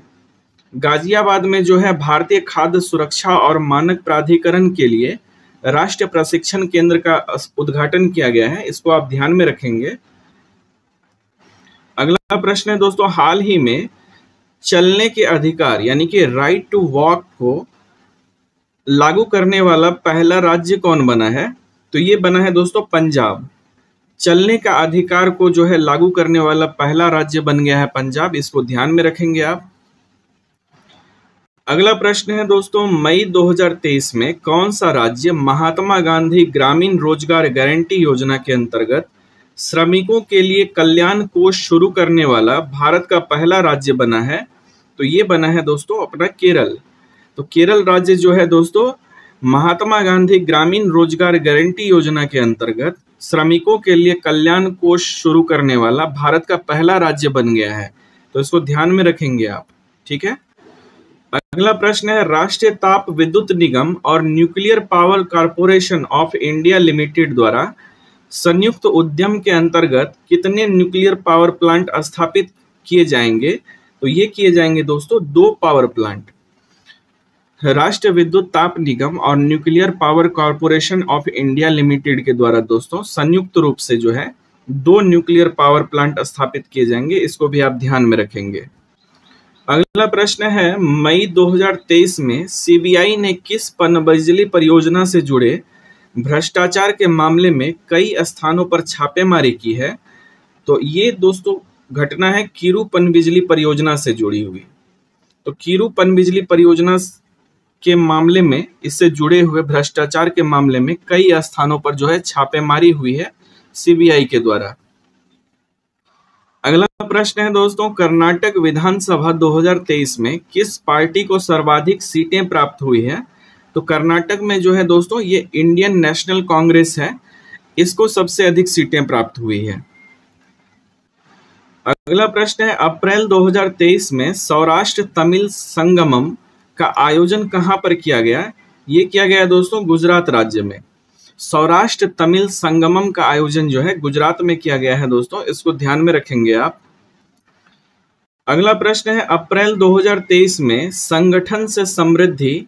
गाजियाबाद में जो है भारतीय खाद्य सुरक्षा और मानक प्राधिकरण के लिए राष्ट्रीय प्रशिक्षण केंद्र का उद्घाटन किया गया है। इसको आप ध्यान में रखेंगे। अगला प्रश्न है दोस्तों, हाल ही में चलने के अधिकार यानी कि राइट टू वॉक को लागू करने वाला पहला राज्य कौन बना है? तो ये बना है दोस्तों पंजाब। चलने का अधिकार को जो है लागू करने वाला पहला राज्य बन गया है पंजाब, इसको ध्यान में रखेंगे आप। अगला प्रश्न है दोस्तों, मई 2023 में कौन सा राज्य महात्मा गांधी ग्रामीण रोजगार गारंटी योजना के अंतर्गत श्रमिकों के लिए कल्याण कोष शुरू करने वाला भारत का पहला राज्य बना है? तो ये बना है दोस्तों अपना केरल। तो केरल राज्य जो है दोस्तों महात्मा गांधी ग्रामीण रोजगार गारंटी योजना के अंतर्गत श्रमिकों के लिए कल्याण कोष शुरू करने वाला भारत का पहला राज्य बन गया है। तो इसको ध्यान में रखेंगे आप, ठीक है। अगला प्रश्न है, राष्ट्रीय ताप विद्युत निगम और nuclear power corporation of India limited द्वारा संयुक्त उद्यम के अंतर्गत कितने न्यूक्लियर पावर प्लांट स्थापित किए जाएंगे? तो ये किए जाएंगे दोस्तों 2 पावर प्लांट। राष्ट्रीय विद्युत ताप निगम और nuclear power corporation of India limited के द्वारा दोस्तों संयुक्त रूप से जो है 2 न्यूक्लियर पावर प्लांट स्थापित किए जाएंगे, इसको भी आप ध्यान में रखेंगे। अगला प्रश्न है, मई 2023 में सीबीआई ने किस पनबिजली परियोजना से जुड़े भ्रष्टाचार के मामले में कई स्थानों पर छापेमारी की है? तो ये दोस्तों घटना है कीरू पनबिजली परियोजना से जुड़ी हुई। तो कीरू पनबिजली परियोजना के मामले में, इससे जुड़े हुए भ्रष्टाचार के मामले में कई स्थानों पर जो है छापेमारी हुई है सीबीआई के द्वारा। अगला प्रश्न है दोस्तों, कर्नाटक विधानसभा 2023 में किस पार्टी को सर्वाधिक सीटें प्राप्त हुई है? तो कर्नाटक में जो है दोस्तों ये इंडियन नेशनल कांग्रेस है, इसको सबसे अधिक सीटें प्राप्त हुई है। अगला प्रश्न है, अप्रैल 2023 में सौराष्ट्र तमिल संगमम का आयोजन कहां पर किया गया? ये किया गया दोस्तों गुजरात राज्य में। सौराष्ट्र तमिल संगमम का आयोजन जो है गुजरात में किया गया है दोस्तों, इसको ध्यान में रखेंगे आप। अगला प्रश्न है, अप्रैल 2023 में संगठन से समृद्धि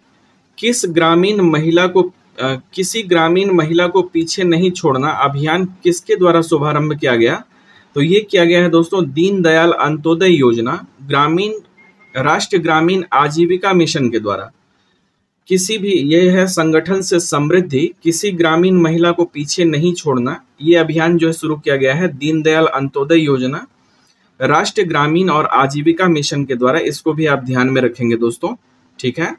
किसी ग्रामीण महिला को पीछे नहीं छोड़ना अभियान किसके द्वारा शुभारंभ किया गया? तो ये किया गया है दोस्तों दीनदयाल अंत्योदय योजना राष्ट्रीय ग्रामीण आजीविका मिशन के द्वारा। यह है संगठन से समृद्धि किसी ग्रामीण महिला को पीछे नहीं छोड़ना, ये अभियान जो है शुरू किया गया है दीनदयाल अंत्योदय योजना राष्ट्रीय ग्रामीण और आजीविका मिशन के द्वारा, इसको भी आप ध्यान में रखेंगे दोस्तों, ठीक है।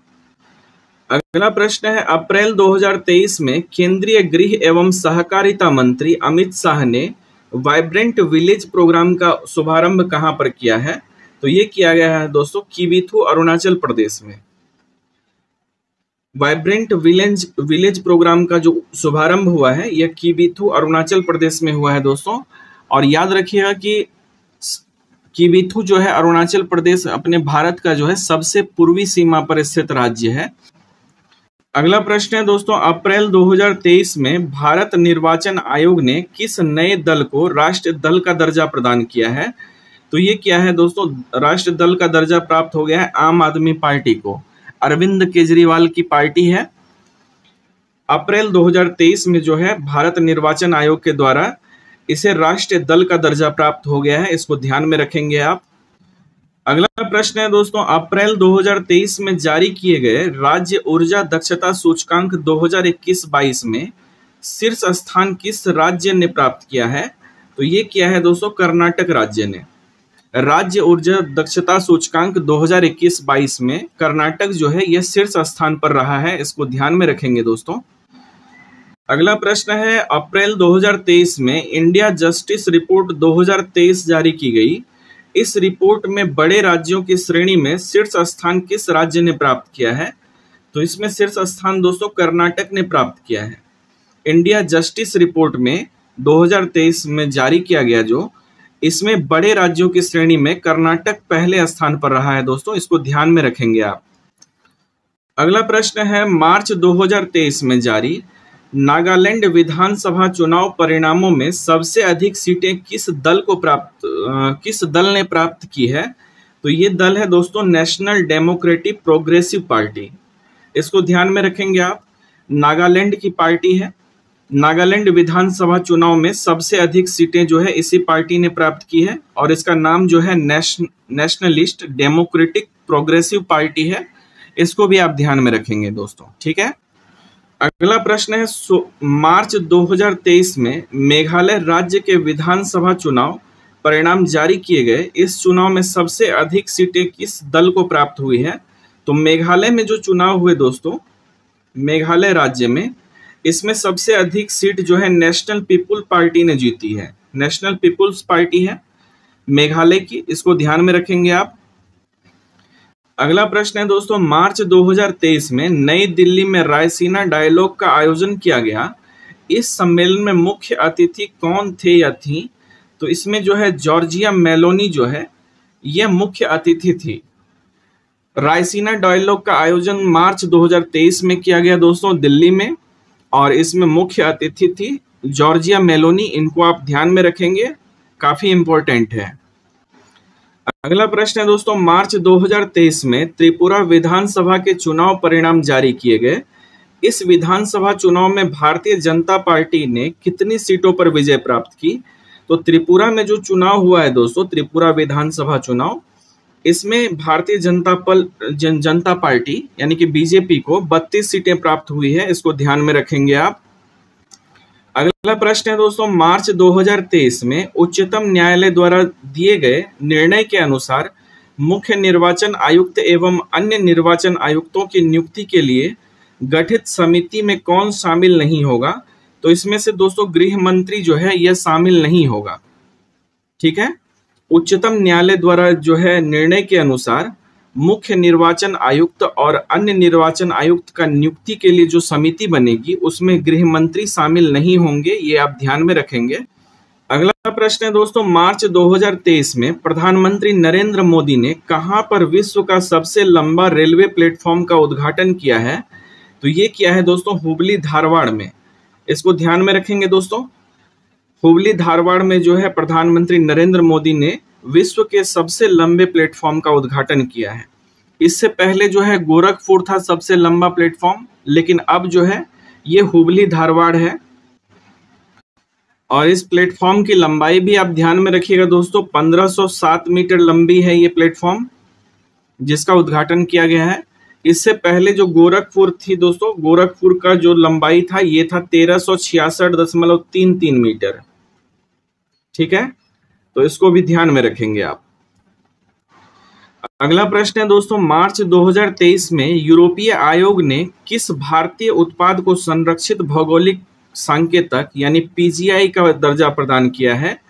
अगला प्रश्न है, अप्रैल 2023 में केंद्रीय गृह एवं सहकारिता मंत्री अमित शाह ने वाइब्रेंट विलेज प्रोग्राम का शुभारंभ कहां पर किया है? तो ये किया गया है दोस्तों किबिथु अरुणाचल प्रदेश में। वाइब्रेंट विलेज प्रोग्राम का जो शुभारंभ हुआ है यह किबिथु अरुणाचल प्रदेश में हुआ है दोस्तों। और याद रखिएगा कि किबिथु जो है अरुणाचल प्रदेश अपने भारत का जो है सबसे पूर्वी सीमा पर स्थित राज्य है। अगला प्रश्न है दोस्तों, अप्रैल 2023 में भारत निर्वाचन आयोग ने किस नए दल को राष्ट्रीय दल का दर्जा प्रदान किया है? तो ये क्या है दोस्तों, राष्ट्रीय दल का दर्जा प्राप्त हो गया है आम आदमी पार्टी को, अरविंद केजरीवाल की पार्टी है। अप्रैल 2023 में जो है भारत निर्वाचन आयोग के द्वारा इसे राष्ट्रीय दल का दर्जा प्राप्त हो गया है, इसको ध्यान में रखेंगे आप। अगला प्रश्न है दोस्तों, अप्रैल 2023 में जारी किए गए राज्य ऊर्जा दक्षता सूचकांक 2021-22 में शीर्ष स्थान किस राज्य ने प्राप्त किया है? तो ये किया है दोस्तों कर्नाटक राज्य ने। राज्य ऊर्जा दक्षता सूचकांक 2021-22 में कर्नाटक जो है यह शीर्ष स्थान पर रहा है, इसको ध्यान में रखेंगे दोस्तों। अगला प्रश्न है, अप्रैल 2023 में इंडिया जस्टिस रिपोर्ट 2023 जारी की गई। इस रिपोर्ट में बड़े राज्यों की श्रेणी में शीर्ष स्थान किस राज्य ने प्राप्त किया है? तो इसमें शीर्ष स्थान दोस्तों कर्नाटक ने प्राप्त किया है। इंडिया जस्टिस रिपोर्ट में 2023 में जारी किया गया जो, इसमें बड़े राज्यों की श्रेणी में कर्नाटक पहले स्थान पर रहा है दोस्तों, इसको ध्यान में रखेंगे आप। अगला प्रश्न है, मार्च 2023 में जारी नागालैंड विधानसभा चुनाव परिणामों में सबसे अधिक सीटें किस दल ने प्राप्त की है? तो ये दल है दोस्तों नेशनल डेमोक्रेटिक प्रोग्रेसिव पार्टी, इसको ध्यान में रखेंगे आप। नागालैंड की पार्टी है। नागालैंड विधानसभा चुनाव में सबसे अधिक सीटें जो है इसी पार्टी ने प्राप्त की है और इसका नाम जो है नेशनलिस्ट डेमोक्रेटिक प्रोग्रेसिव पार्टी है, इसको भी आप ध्यान में रखेंगे दोस्तों, ठीक है। अगला प्रश्न है मार्च 2023 में मेघालय राज्य के विधानसभा चुनाव परिणाम जारी किए गए। इस चुनाव में सबसे अधिक सीटें किस दल को प्राप्त हुई है? तो मेघालय में जो चुनाव हुए दोस्तों, मेघालय राज्य में, इसमें सबसे अधिक सीट जो है नेशनल पीपुल्स पार्टी ने जीती है। नेशनल पीपुल्स पार्टी है मेघालय की, इसको ध्यान में रखेंगे आप। अगला प्रश्न है दोस्तों, मार्च 2023 में नई दिल्ली में रायसीना डायलॉग का आयोजन किया गया। इस सम्मेलन में मुख्य अतिथि कौन थे या थी? तो इसमें जो है जॉर्जिया मेलोनी जो है यह मुख्य अतिथि थी। रायसीना डायलॉग का आयोजन मार्च 2023 में किया गया दोस्तों दिल्ली में, और इसमें मुख्य अतिथि थी जॉर्जिया मेलोनी। इनको आप ध्यान में रखेंगे, काफी इंपॉर्टेंट है। अगला प्रश्न है दोस्तों, मार्च 2023 में त्रिपुरा विधानसभा के चुनाव परिणाम जारी किए गए। इस विधानसभा चुनाव में भारतीय जनता पार्टी ने कितनी सीटों पर विजय प्राप्त की? तो त्रिपुरा में जो चुनाव हुआ है दोस्तों, त्रिपुरा विधानसभा चुनाव, इसमें भारतीय जनता पार्टी यानी कि बीजेपी को 32 सीटें प्राप्त हुई है। इसको ध्यान में रखेंगे आप। अगला प्रश्न है दोस्तों, मार्च 2023 में उच्चतम न्यायालय द्वारा दिए गए निर्णय के अनुसार मुख्य निर्वाचन आयुक्त एवं अन्य निर्वाचन आयुक्तों की नियुक्ति के लिए गठित समिति में कौन शामिल नहीं होगा? तो इसमें से दोस्तों गृह मंत्री जो है यह शामिल नहीं होगा। ठीक है, उच्चतम न्यायालय द्वारा जो है निर्णय के अनुसार मुख्य निर्वाचन आयुक्त और अन्य निर्वाचन आयुक्त का नियुक्ति के लिए जो समिति बनेगी उसमें गृह मंत्री शामिल नहीं होंगे, ये आप ध्यान में रखेंगे। अगला प्रश्न है दोस्तों, मार्च 2023 में प्रधानमंत्री नरेंद्र मोदी ने कहां पर विश्व का सबसे लंबा रेलवे प्लेटफॉर्म का उद्घाटन किया है? तो ये किया है दोस्तों हुबली धारवाड़ में। इसको ध्यान में रखेंगे दोस्तों। हुबली धारवाड़ में जो है प्रधानमंत्री नरेंद्र मोदी ने विश्व के सबसे लंबे प्लेटफॉर्म का उद्घाटन किया है। इससे पहले जो है गोरखपुर था सबसे लंबा प्लेटफॉर्म, लेकिन अब जो है ये हुबली धारवाड़ है। और इस प्लेटफॉर्म की लंबाई भी आप ध्यान में रखिएगा दोस्तों, 1507 मीटर लंबी है ये प्लेटफॉर्म जिसका उद्घाटन किया गया है। इससे पहले जो गोरखपुर थी दोस्तों, गोरखपुर का जो लंबाई था ये था 1366.33 मीटर। ठीक है, तो इसको भी ध्यान में रखेंगे आप। अगला प्रश्न है दोस्तों, मार्च 2023 में यूरोपीय आयोग ने किस भारतीय उत्पाद को संरक्षित भौगोलिक संकेतक यानी पीजीआई का दर्जा प्रदान किया है?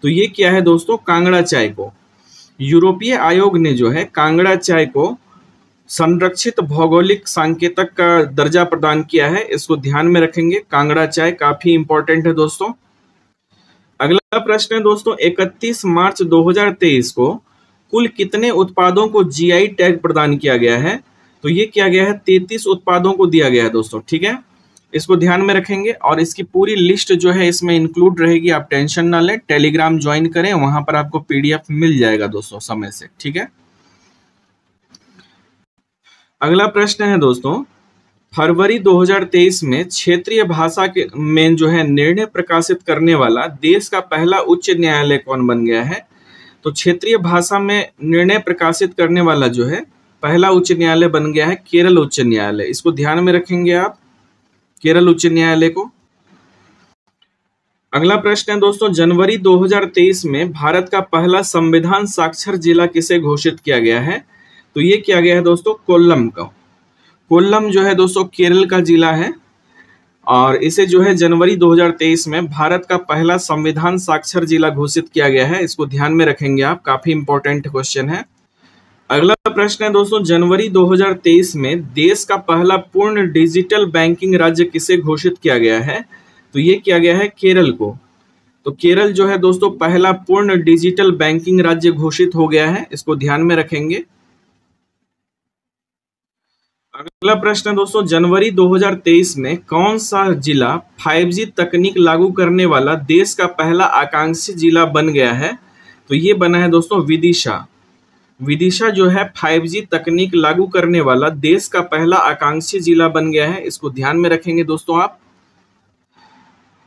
तो ये किया है दोस्तों कांगड़ा चाय को। यूरोपीय आयोग ने जो है कांगड़ा चाय को संरक्षित भौगोलिक संकेतक का दर्जा प्रदान किया है। इसको ध्यान में रखेंगे, कांगड़ा चाय काफी इंपॉर्टेंट है दोस्तों। अगला प्रश्न है दोस्तों, 31 मार्च 2023 को कुल कितने उत्पादों को जीआई टैग प्रदान किया गया है? तो ये किया गया है 33 उत्पादों को दिया गया है दोस्तों। ठीक है, इसको ध्यान में रखेंगे और इसकी पूरी लिस्ट जो है इसमें इंक्लूड रहेगी। आप टेंशन ना लें, टेलीग्राम ज्वाइन करें, वहां पर आपको पीडीएफ मिल जाएगा दोस्तों समय से। ठीक है, अगला प्रश्न है दोस्तों, फरवरी 2023 में क्षेत्रीय भाषा के में जो है निर्णय प्रकाशित करने वाला देश का पहला उच्च न्यायालय कौन बन गया है? तो क्षेत्रीय भाषा में निर्णय प्रकाशित करने वाला जो है पहला उच्च न्यायालय बन गया है केरल उच्च न्यायालय। इसको ध्यान में रखेंगे आप, केरल उच्च न्यायालय को। अगला प्रश्न है दोस्तों, जनवरी 2023 में भारत का पहला संविधान साक्षर जिला किसे घोषित किया गया है? तो ये किया गया है दोस्तों कोल्लम का। कोल्लम जो है दोस्तों केरल का जिला है और इसे जो है जनवरी 2023 में भारत का पहला संविधान साक्षर जिला घोषित किया गया है। इसको ध्यान में रखेंगे आप, काफी इंपॉर्टेंट क्वेश्चन है। अगला प्रश्न है दोस्तों, जनवरी 2023 में देश का पहला पूर्ण डिजिटल बैंकिंग राज्य किसे घोषित किया गया है? तो ये किया गया है केरल को। तो केरल जो है दोस्तों पहला पूर्ण डिजिटल बैंकिंग राज्य घोषित हो गया है। इसको ध्यान में रखेंगे। अगला प्रश्न है दोस्तों, जनवरी 2023 में कौन सा जिला 5G तकनीक लागू करने वाला देश का पहला आकांक्षी जिला बन गया है? तो ये बना है दोस्तों विदिशा। विदिशा जो है 5G तकनीक लागू करने वाला देश का पहला आकांक्षी जिला बन गया है। इसको ध्यान में रखेंगे दोस्तों आप।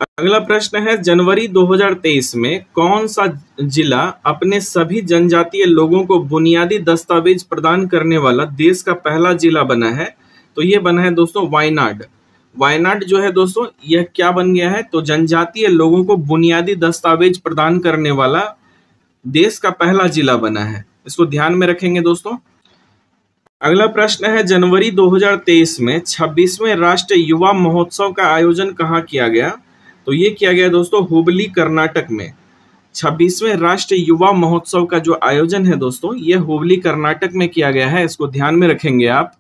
अगला प्रश्न है, जनवरी 2023 में कौन सा जिला अपने सभी जनजातीय लोगों को बुनियादी दस्तावेज प्रदान करने वाला देश का पहला जिला बना है? तो ये बना है दोस्तों वायनाड। वायनाड जो है दोस्तों यह क्या बन गया है, तो जनजातीय लोगों को बुनियादी दस्तावेज प्रदान करने वाला देश का पहला जिला बना है। इसको ध्यान में रखेंगे दोस्तों। अगला प्रश्न है, जनवरी 2023 में 26वें राष्ट्रीय युवा महोत्सव का आयोजन कहाँ किया गया? तो ये किया गया दोस्तों हुबली कर्नाटक में। 26वें राष्ट्रीय युवा महोत्सव का जो आयोजन है दोस्तों ये हुबली कर्नाटक में किया गया है, इसको ध्यान में रखेंगे आप।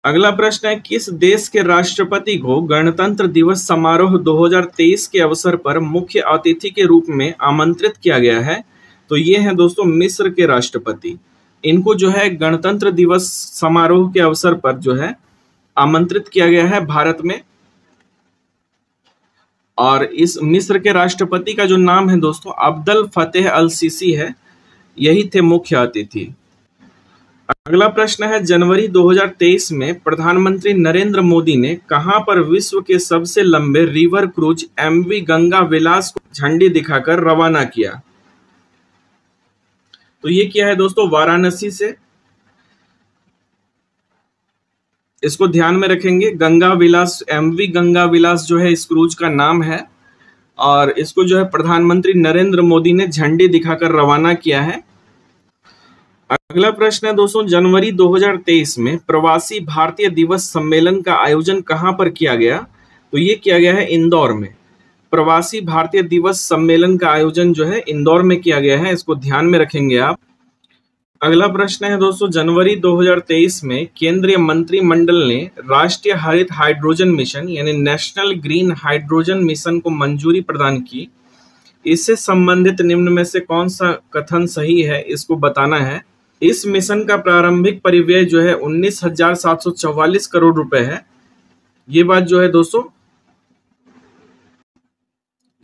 अगला प्रश्न है, किस देश के राष्ट्रपति को गणतंत्र दिवस समारोह 2023 के अवसर पर मुख्य अतिथि के रूप में आमंत्रित किया गया है? तो ये है दोस्तों मिस्र के राष्ट्रपति। इनको जो है गणतंत्र दिवस समारोह के अवसर पर जो है आमंत्रित किया गया है भारत में। और इस मिस्र के राष्ट्रपति का जो नाम है दोस्तों अब्दुल फतेह अल सीसी है, यही थे मुख्य अतिथि। अगला प्रश्न है, जनवरी 2023 में प्रधानमंत्री नरेंद्र मोदी ने कहां पर विश्व के सबसे लंबे रिवर क्रूज एमवी गंगा विलास को झंडी दिखाकर रवाना किया? तो ये किया है दोस्तों वाराणसी से। इसको ध्यान में रखेंगे। गंगा विलास, एमवी गंगा विलास जो है इस क्रूज का नाम है और इसको जो है प्रधानमंत्री नरेंद्र मोदी ने झंडी दिखाकर रवाना किया है। अगला प्रश्न है दोस्तों, जनवरी 2023 में प्रवासी भारतीय दिवस सम्मेलन का आयोजन कहां पर किया गया? तो ये किया गया है इंदौर में। प्रवासी भारतीय दिवस सम्मेलन का आयोजन जो है इंदौर में किया गया है, इसको ध्यान में रखेंगे आप। अगला प्रश्न है दोस्तों, जनवरी 2023 में केंद्रीय मंत्रिमंडल ने राष्ट्रीय हरित हाइड्रोजन मिशन यानी नेशनल ग्रीन हाइड्रोजन मिशन को मंजूरी प्रदान की। इससे संबंधित निम्न में से कौन सा कथन सही है, इसको बताना है। इस मिशन का प्रारंभिक परिव्यय जो है 19,744 करोड़ रुपए है। ये बात जो है दोस्तों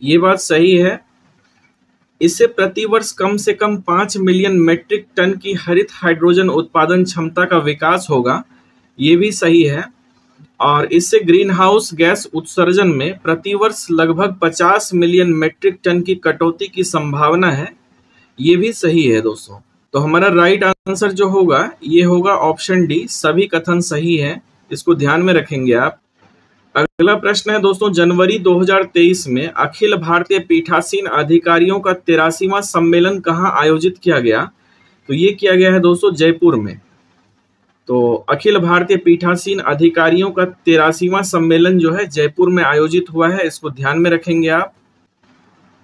ये बात सही है। इससे प्रतिवर्ष कम से कम 5 मिलियन मीट्रिक टन की हरित हाइड्रोजन उत्पादन क्षमता का विकास होगा, ये भी सही है। और इससे ग्रीन हाउस गैस उत्सर्जन में प्रतिवर्ष लगभग 50 मिलियन मीट्रिक टन की कटौती की संभावना है, ये भी सही है दोस्तों। तो हमारा राइट आंसर जो होगा ये होगा ऑप्शन डी, सभी कथन सही है, इसको ध्यान में रखेंगे आप। अगला प्रश्न है दोस्तों, जनवरी 2023 में अखिल भारतीय पीठासीन अधिकारियों का 83वां सम्मेलन कहां आयोजित किया गया? तो ये किया गया है दोस्तों जयपुर में। तो अखिल भारतीय पीठासीन अधिकारियों का 83वां सम्मेलन जो है जयपुर में आयोजित हुआ है, इसको ध्यान में रखेंगे आप।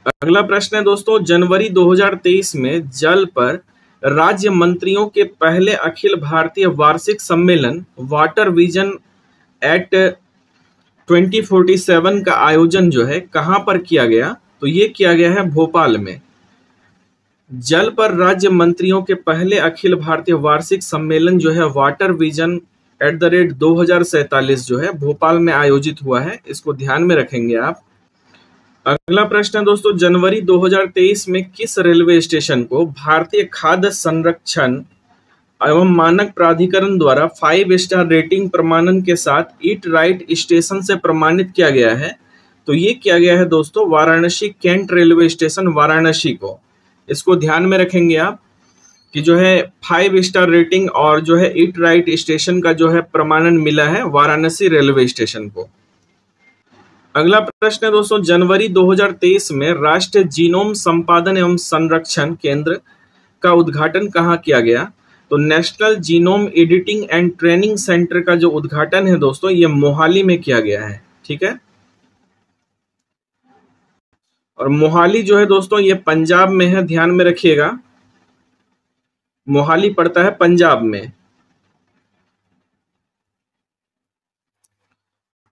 अगला प्रश्न है दोस्तों, जनवरी 2023 में जल पर राज्य मंत्रियों के पहले अखिल भारतीय वार्षिक सम्मेलन वाटर विजन एट 2047 का आयोजन जो है कहां पर किया गया? तो ये किया गया है भोपाल में। जल पर राज्य मंत्रियों के पहले अखिल भारतीय वार्षिक सम्मेलन जो है वाटर विजन @ 2047 जो है भोपाल में आयोजित हुआ है, इसको ध्यान में रखेंगे आप। अगला प्रश्न है दोस्तों, जनवरी 2023 में किस रेलवे स्टेशन को भारतीय खाद्य संरक्षण एवं मानक प्राधिकरण द्वारा 5 स्टार रेटिंग प्रमाणन के साथ ईट राइट स्टेशन से प्रमाणित किया गया है? तो ये किया गया है दोस्तों Varanasi cantt railway station Varanasi को। इसको ध्यान में रखेंगे आप कि जो है 5 स्टार रेटिंग और जो है ईट राइट स्टेशन का जो है प्रमाणन मिला है वाराणसी रेलवे स्टेशन को। अगला प्रश्न है दोस्तों, जनवरी 2023 में राष्ट्रीय जीनोम संपादन एवं संरक्षण केंद्र का उद्घाटन कहाँ किया गया? तो national genome editing and training centre का जो उद्घाटन है दोस्तों ये मोहाली में किया गया है, ठीक है। और मोहाली जो है दोस्तों ये पंजाब में है, ध्यान में रखिएगा। मोहाली पड़ता है पंजाब में।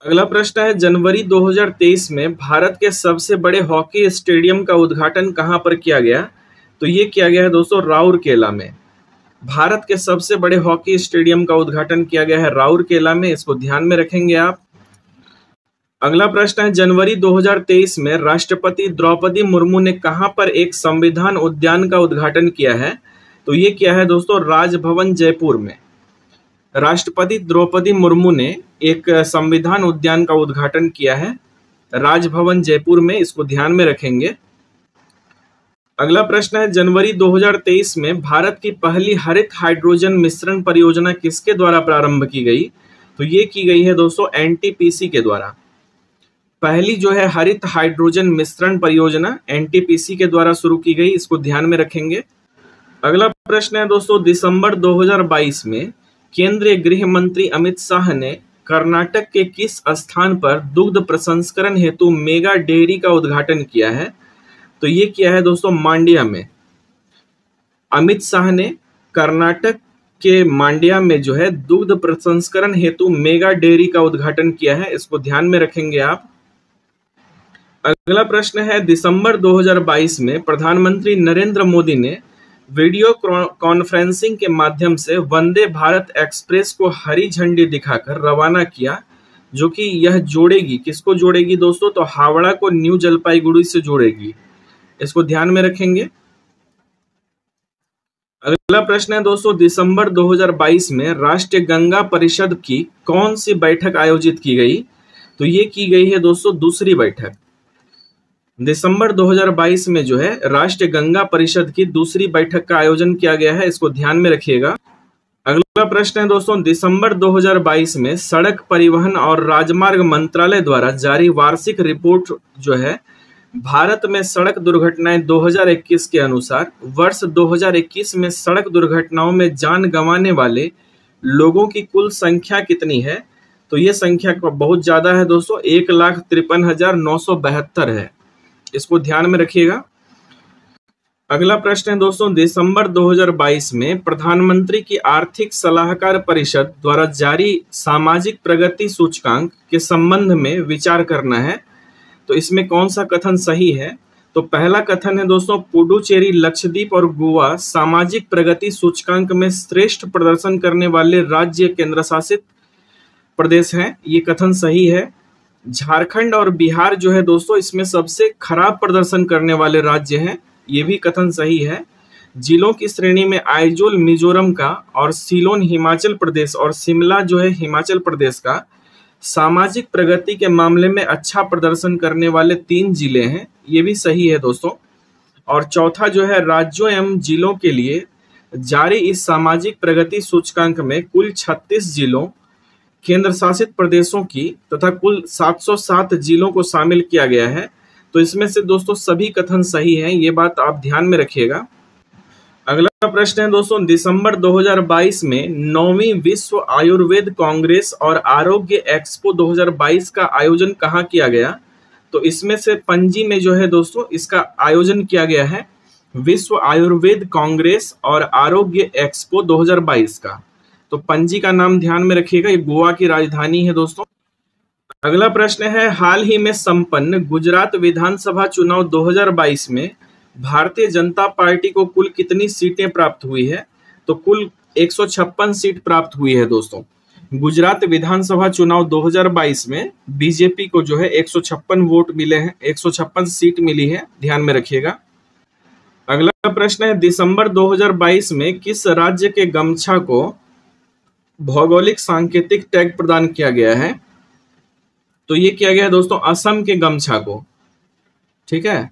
अगला प्रश्न है, जनवरी 2023 में भारत के सबसे बड़े हॉकी स्टेडियम का उद्घाटन कहां पर किया गया? तो ये किया गया है दोस्तों राउरकेला में। भारत के सबसे बड़े हॉकी स्टेडियम का उद्घाटन किया गया है राउरकेला में, इसको ध्यान में रखेंगे आप। अगला प्रश्न है, जनवरी 2023 में राष्ट्रपति द्रौपदी मुर्मू ने कहां पर एक संविधान उद्यान का उद्घाटन किया है? तो ये किया है दोस्तों राजभवन जयपुर में। राष्ट्रपति द्रौपदी मुर्मू ने एक संविधान उद्यान का उद्घाटन किया है राजभवन जयपुर में, इसको ध्यान में रखेंगे। अगला प्रश्न है, जनवरी 2023 में भारत की पहली हरित हाइड्रोजन मिश्रण परियोजना किसके द्वारा प्रारंभ की गई? तो ये की गई है दोस्तों एनटीपीसी के द्वारा। पहली जो है हरित हाइड्रोजन मिश्रण परियोजना एनटीपीसी के द्वारा शुरू की गई, इसको ध्यान में रखेंगे। अगला प्रश्न है दोस्तों, दिसंबर 2022 में केंद्रीय गृह मंत्री अमित शाह ने कर्नाटक के किस स्थान पर दुग्ध प्रसंस्करण हेतु मेगा डेयरी का उद्घाटन किया है? तो ये किया है दोस्तों मांड्या में। अमित शाह ने कर्नाटक के मांड्या में जो है दुग्ध प्रसंस्करण हेतु मेगा डेयरी का उद्घाटन किया है, इसको ध्यान में रखेंगे आप। अगला प्रश्न है, दिसंबर 2022 में प्रधानमंत्री नरेंद्र मोदी ने वीडियो कॉन्फ्रेंसिंग के माध्यम से वंदे भारत एक्सप्रेस को हरी झंडी दिखाकर रवाना किया, जो कि यह जोड़ेगी, किसको जोड़ेगी दोस्तों? तो हावड़ा को न्यू जलपाईगुड़ी से जोड़ेगी, इसको ध्यान में रखेंगे। अगला प्रश्न है दोस्तों, दिसंबर 2022 में राष्ट्रीय गंगा परिषद की कौन सी बैठक आयोजित की गई? तो ये की गई है दोस्तों दूसरी बैठक। दिसंबर 2022 में जो है राष्ट्रीय गंगा परिषद की दूसरी बैठक का आयोजन किया गया है, इसको ध्यान में रखिएगा। अगला प्रश्न है दोस्तों, दिसंबर 2022 में सड़क परिवहन और राजमार्ग मंत्रालय द्वारा जारी वार्षिक रिपोर्ट जो है भारत में सड़क दुर्घटनाएं 2021 के अनुसार वर्ष 2021 में सड़क दुर्घटनाओं में जान गंवाने वाले लोगों की कुल संख्या कितनी है? तो ये संख्या बहुत ज्यादा है दोस्तों, 1,53,972 है, इसको ध्यान में रखिएगा। अगला प्रश्न है दोस्तों, दिसंबर 2022 में प्रधानमंत्री की आर्थिक सलाहकार परिषद द्वारा जारी सामाजिक प्रगति सूचकांक के संबंध में विचार करना है, तो इसमें कौन सा कथन सही है? तो पहला कथन है दोस्तों, पुडुचेरी, लक्षद्वीप और गोवा सामाजिक प्रगति सूचकांक में श्रेष्ठ प्रदर्शन करने वाले राज्य केंद्र शासित प्रदेश हैं, ये कथन सही है। झारखंड और बिहार जो है दोस्तों इसमें सबसे खराब प्रदर्शन करने वाले राज्य हैं, ये भी कथन सही है। जिलों की श्रेणी में आइजोल मिजोरम का और सीलोन हिमाचल प्रदेश और शिमला जो है हिमाचल प्रदेश का सामाजिक प्रगति के मामले में अच्छा प्रदर्शन करने वाले 3 जिले हैं, ये भी सही है दोस्तों। और चौथा जो है राज्यों एवं जिलों के लिए जारी इस सामाजिक प्रगति सूचकांक में कुल 36 जिलों, केंद्र शासित प्रदेशों की तथा कुल 707 जिलों को शामिल किया गया है, तो इसमें से दोस्तों सभी कथन सही हैं, ये बात आप ध्यान में रखिएगा। अगला प्रश्न है दोस्तों, दिसंबर 2022 में 9वीं विश्व आयुर्वेद कांग्रेस और आरोग्य एक्सपो 2022 का आयोजन कहाँ किया गया? तो इसमें से पणजी में जो है दोस्तों इसका आयोजन किया गया है, विश्व आयुर्वेद कांग्रेस और आरोग्य एक्सपो 2022 का। तो पणजी का नाम ध्यान में रखिएगा, ये गोवा की राजधानी है दोस्तों। अगला प्रश्न है, हाल ही में संपन्न गुजरात विधानसभा चुनाव 2022 में भारतीय जनता पार्टी को कुल कितनी सीटें प्राप्त हुई है? तो कुल 156 सीट प्राप्त हुई है दोस्तों। गुजरात विधानसभा चुनाव 2022 में बीजेपी को जो है 156 वोट मिले हैं, 156 सीट मिली है, ध्यान में रखिएगा। अगला प्रश्न है, दिसंबर 2022 में किस राज्य के गमछा को भौगोलिक सांकेतिक टैग प्रदान किया गया है? तो ये किया गया है दोस्तों असम के गमछा को, ठीक है।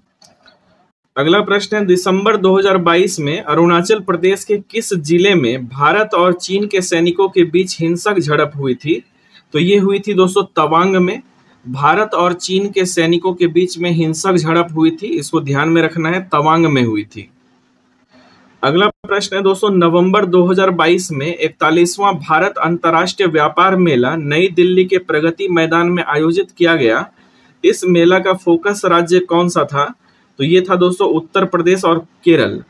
अगला प्रश्न है, दिसंबर 2022 में अरुणाचल प्रदेश के किस जिले में भारत और चीन के सैनिकों के बीच हिंसक झड़प हुई थी? तो ये हुई थी दोस्तों तवांग में, भारत और चीन के सैनिकों के बीच में हिंसक झड़प हुई थी, इसको ध्यान में रखना है, तवांग में हुई थी। अगला प्रश्न है दोस्तों, नवंबर 2022 में 41वां भारत अंतर्राष्ट्रीय व्यापार मेला नई दिल्ली के प्रगति मैदान में आयोजित किया गया, इस मेला का फोकस राज्य कौन सा था? तो ये था दोस्तों उत्तर प्रदेश और केरल।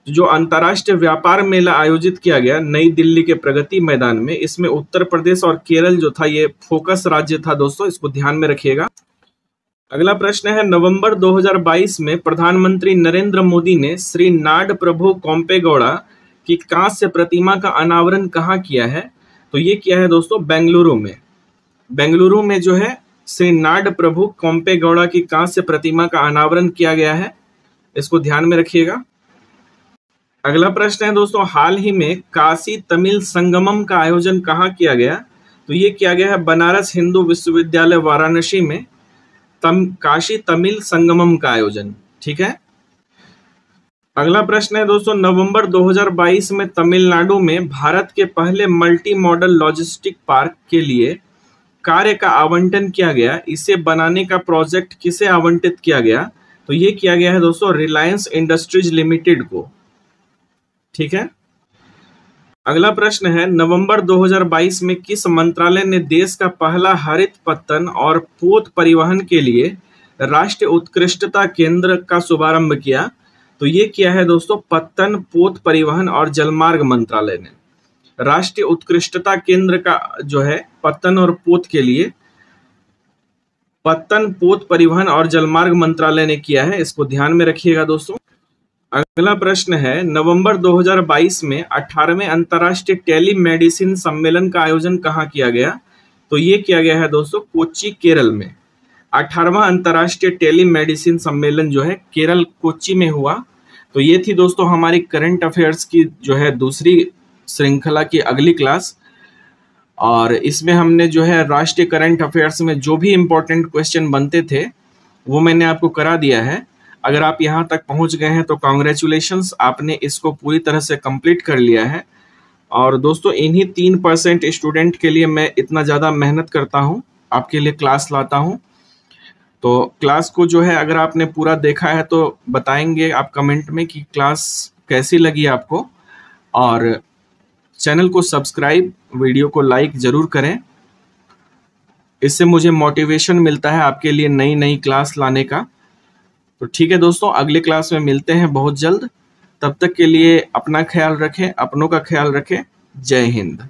जो अंतर्राष्ट्रीय व्यापार मेला आयोजित किया गया नई दिल्ली के प्रगति मैदान में, इसमें उत्तर प्रदेश और केरल जो था ये फोकस राज्य था दोस्तों, इसको ध्यान में रखिएगा। अगला प्रश्न है, नवंबर 2022 में प्रधानमंत्री नरेंद्र मोदी ने श्री नाड प्रभु कोम्पेगौड़ा की कांस्य प्रतिमा का अनावरण कहाँ किया है? तो ये किया है दोस्तों बेंगलुरु में। बेंगलुरु में जो है श्री नाड प्रभु कोम्पेगौड़ा की कांस्य प्रतिमा का अनावरण किया गया है, इसको ध्यान में रखिएगा। अगला प्रश्न है दोस्तों, हाल ही में काशी तमिल संगमम का आयोजन कहाँ किया गया? तो ये किया गया है बनारस हिंदू विश्वविद्यालय वाराणसी में, काशी तमिल संगमम का आयोजन, ठीक है। अगला प्रश्न है दोस्तों, नवंबर 2022 में तमिलनाडु में भारत के पहले मल्टी मॉडल लॉजिस्टिक पार्क के लिए कार्य का आवंटन किया गया। इसे बनाने का प्रोजेक्ट किसे आवंटित किया गया? तो ये किया गया है दोस्तों रिलायंस इंडस्ट्रीज लिमिटेड को। ठीक है। अगला प्रश्न है, नवंबर 2022 में किस मंत्रालय ने देश का पहला हरित पत्तन और पोत परिवहन के लिए राष्ट्रीय उत्कृष्टता केंद्र का शुभारंभ किया? तो ये किया है दोस्तों पत्तन, पोत परिवहन और जलमार्ग मंत्रालय ने। राष्ट्रीय उत्कृष्टता केंद्र का जो है पत्तन और पोत के लिए पत्तन, पोत परिवहन और जलमार्ग मंत्रालय ने किया है। इसको ध्यान में रखिएगा दोस्तों। अगला प्रश्न है, नवंबर 2022 में 18वें अंतर्राष्ट्रीय टेलीमेडिसिन सम्मेलन का आयोजन कहाँ किया गया? तो ये किया गया है दोस्तों कोच्चि, केरल में। 18वां अंतर्राष्ट्रीय टेलीमेडिसिन सम्मेलन जो है केरल कोच्चि में हुआ। तो ये थी दोस्तों हमारी करंट अफेयर्स की जो है दूसरी श्रृंखला की अगली क्लास, और इसमें हमने जो है राष्ट्रीय करंट अफेयर्स में जो भी इम्पोर्टेंट क्वेश्चन बनते थे वो मैंने आपको करा दिया है। अगर आप यहाँ तक पहुँच गए हैं तो कॉन्ग्रेचुलेशंस, आपने इसको पूरी तरह से कंप्लीट कर लिया है। और दोस्तों इन्हीं 3% स्टूडेंट के लिए मैं इतना ज़्यादा मेहनत करता हूँ, आपके लिए क्लास लाता हूँ। तो क्लास को जो है अगर आपने पूरा देखा है तो बताएंगे आप कमेंट में कि क्लास कैसी लगी आपको, और चैनल को सब्सक्राइब, वीडियो को लाइक ज़रूर करें। इससे मुझे मोटिवेशन मिलता है आपके लिए नई नई क्लास लाने का। तो ठीक है दोस्तों, अगली क्लास में मिलते हैं बहुत जल्द। तब तक के लिए अपना ख्याल रखें, अपनों का ख्याल रखें। जय हिंद।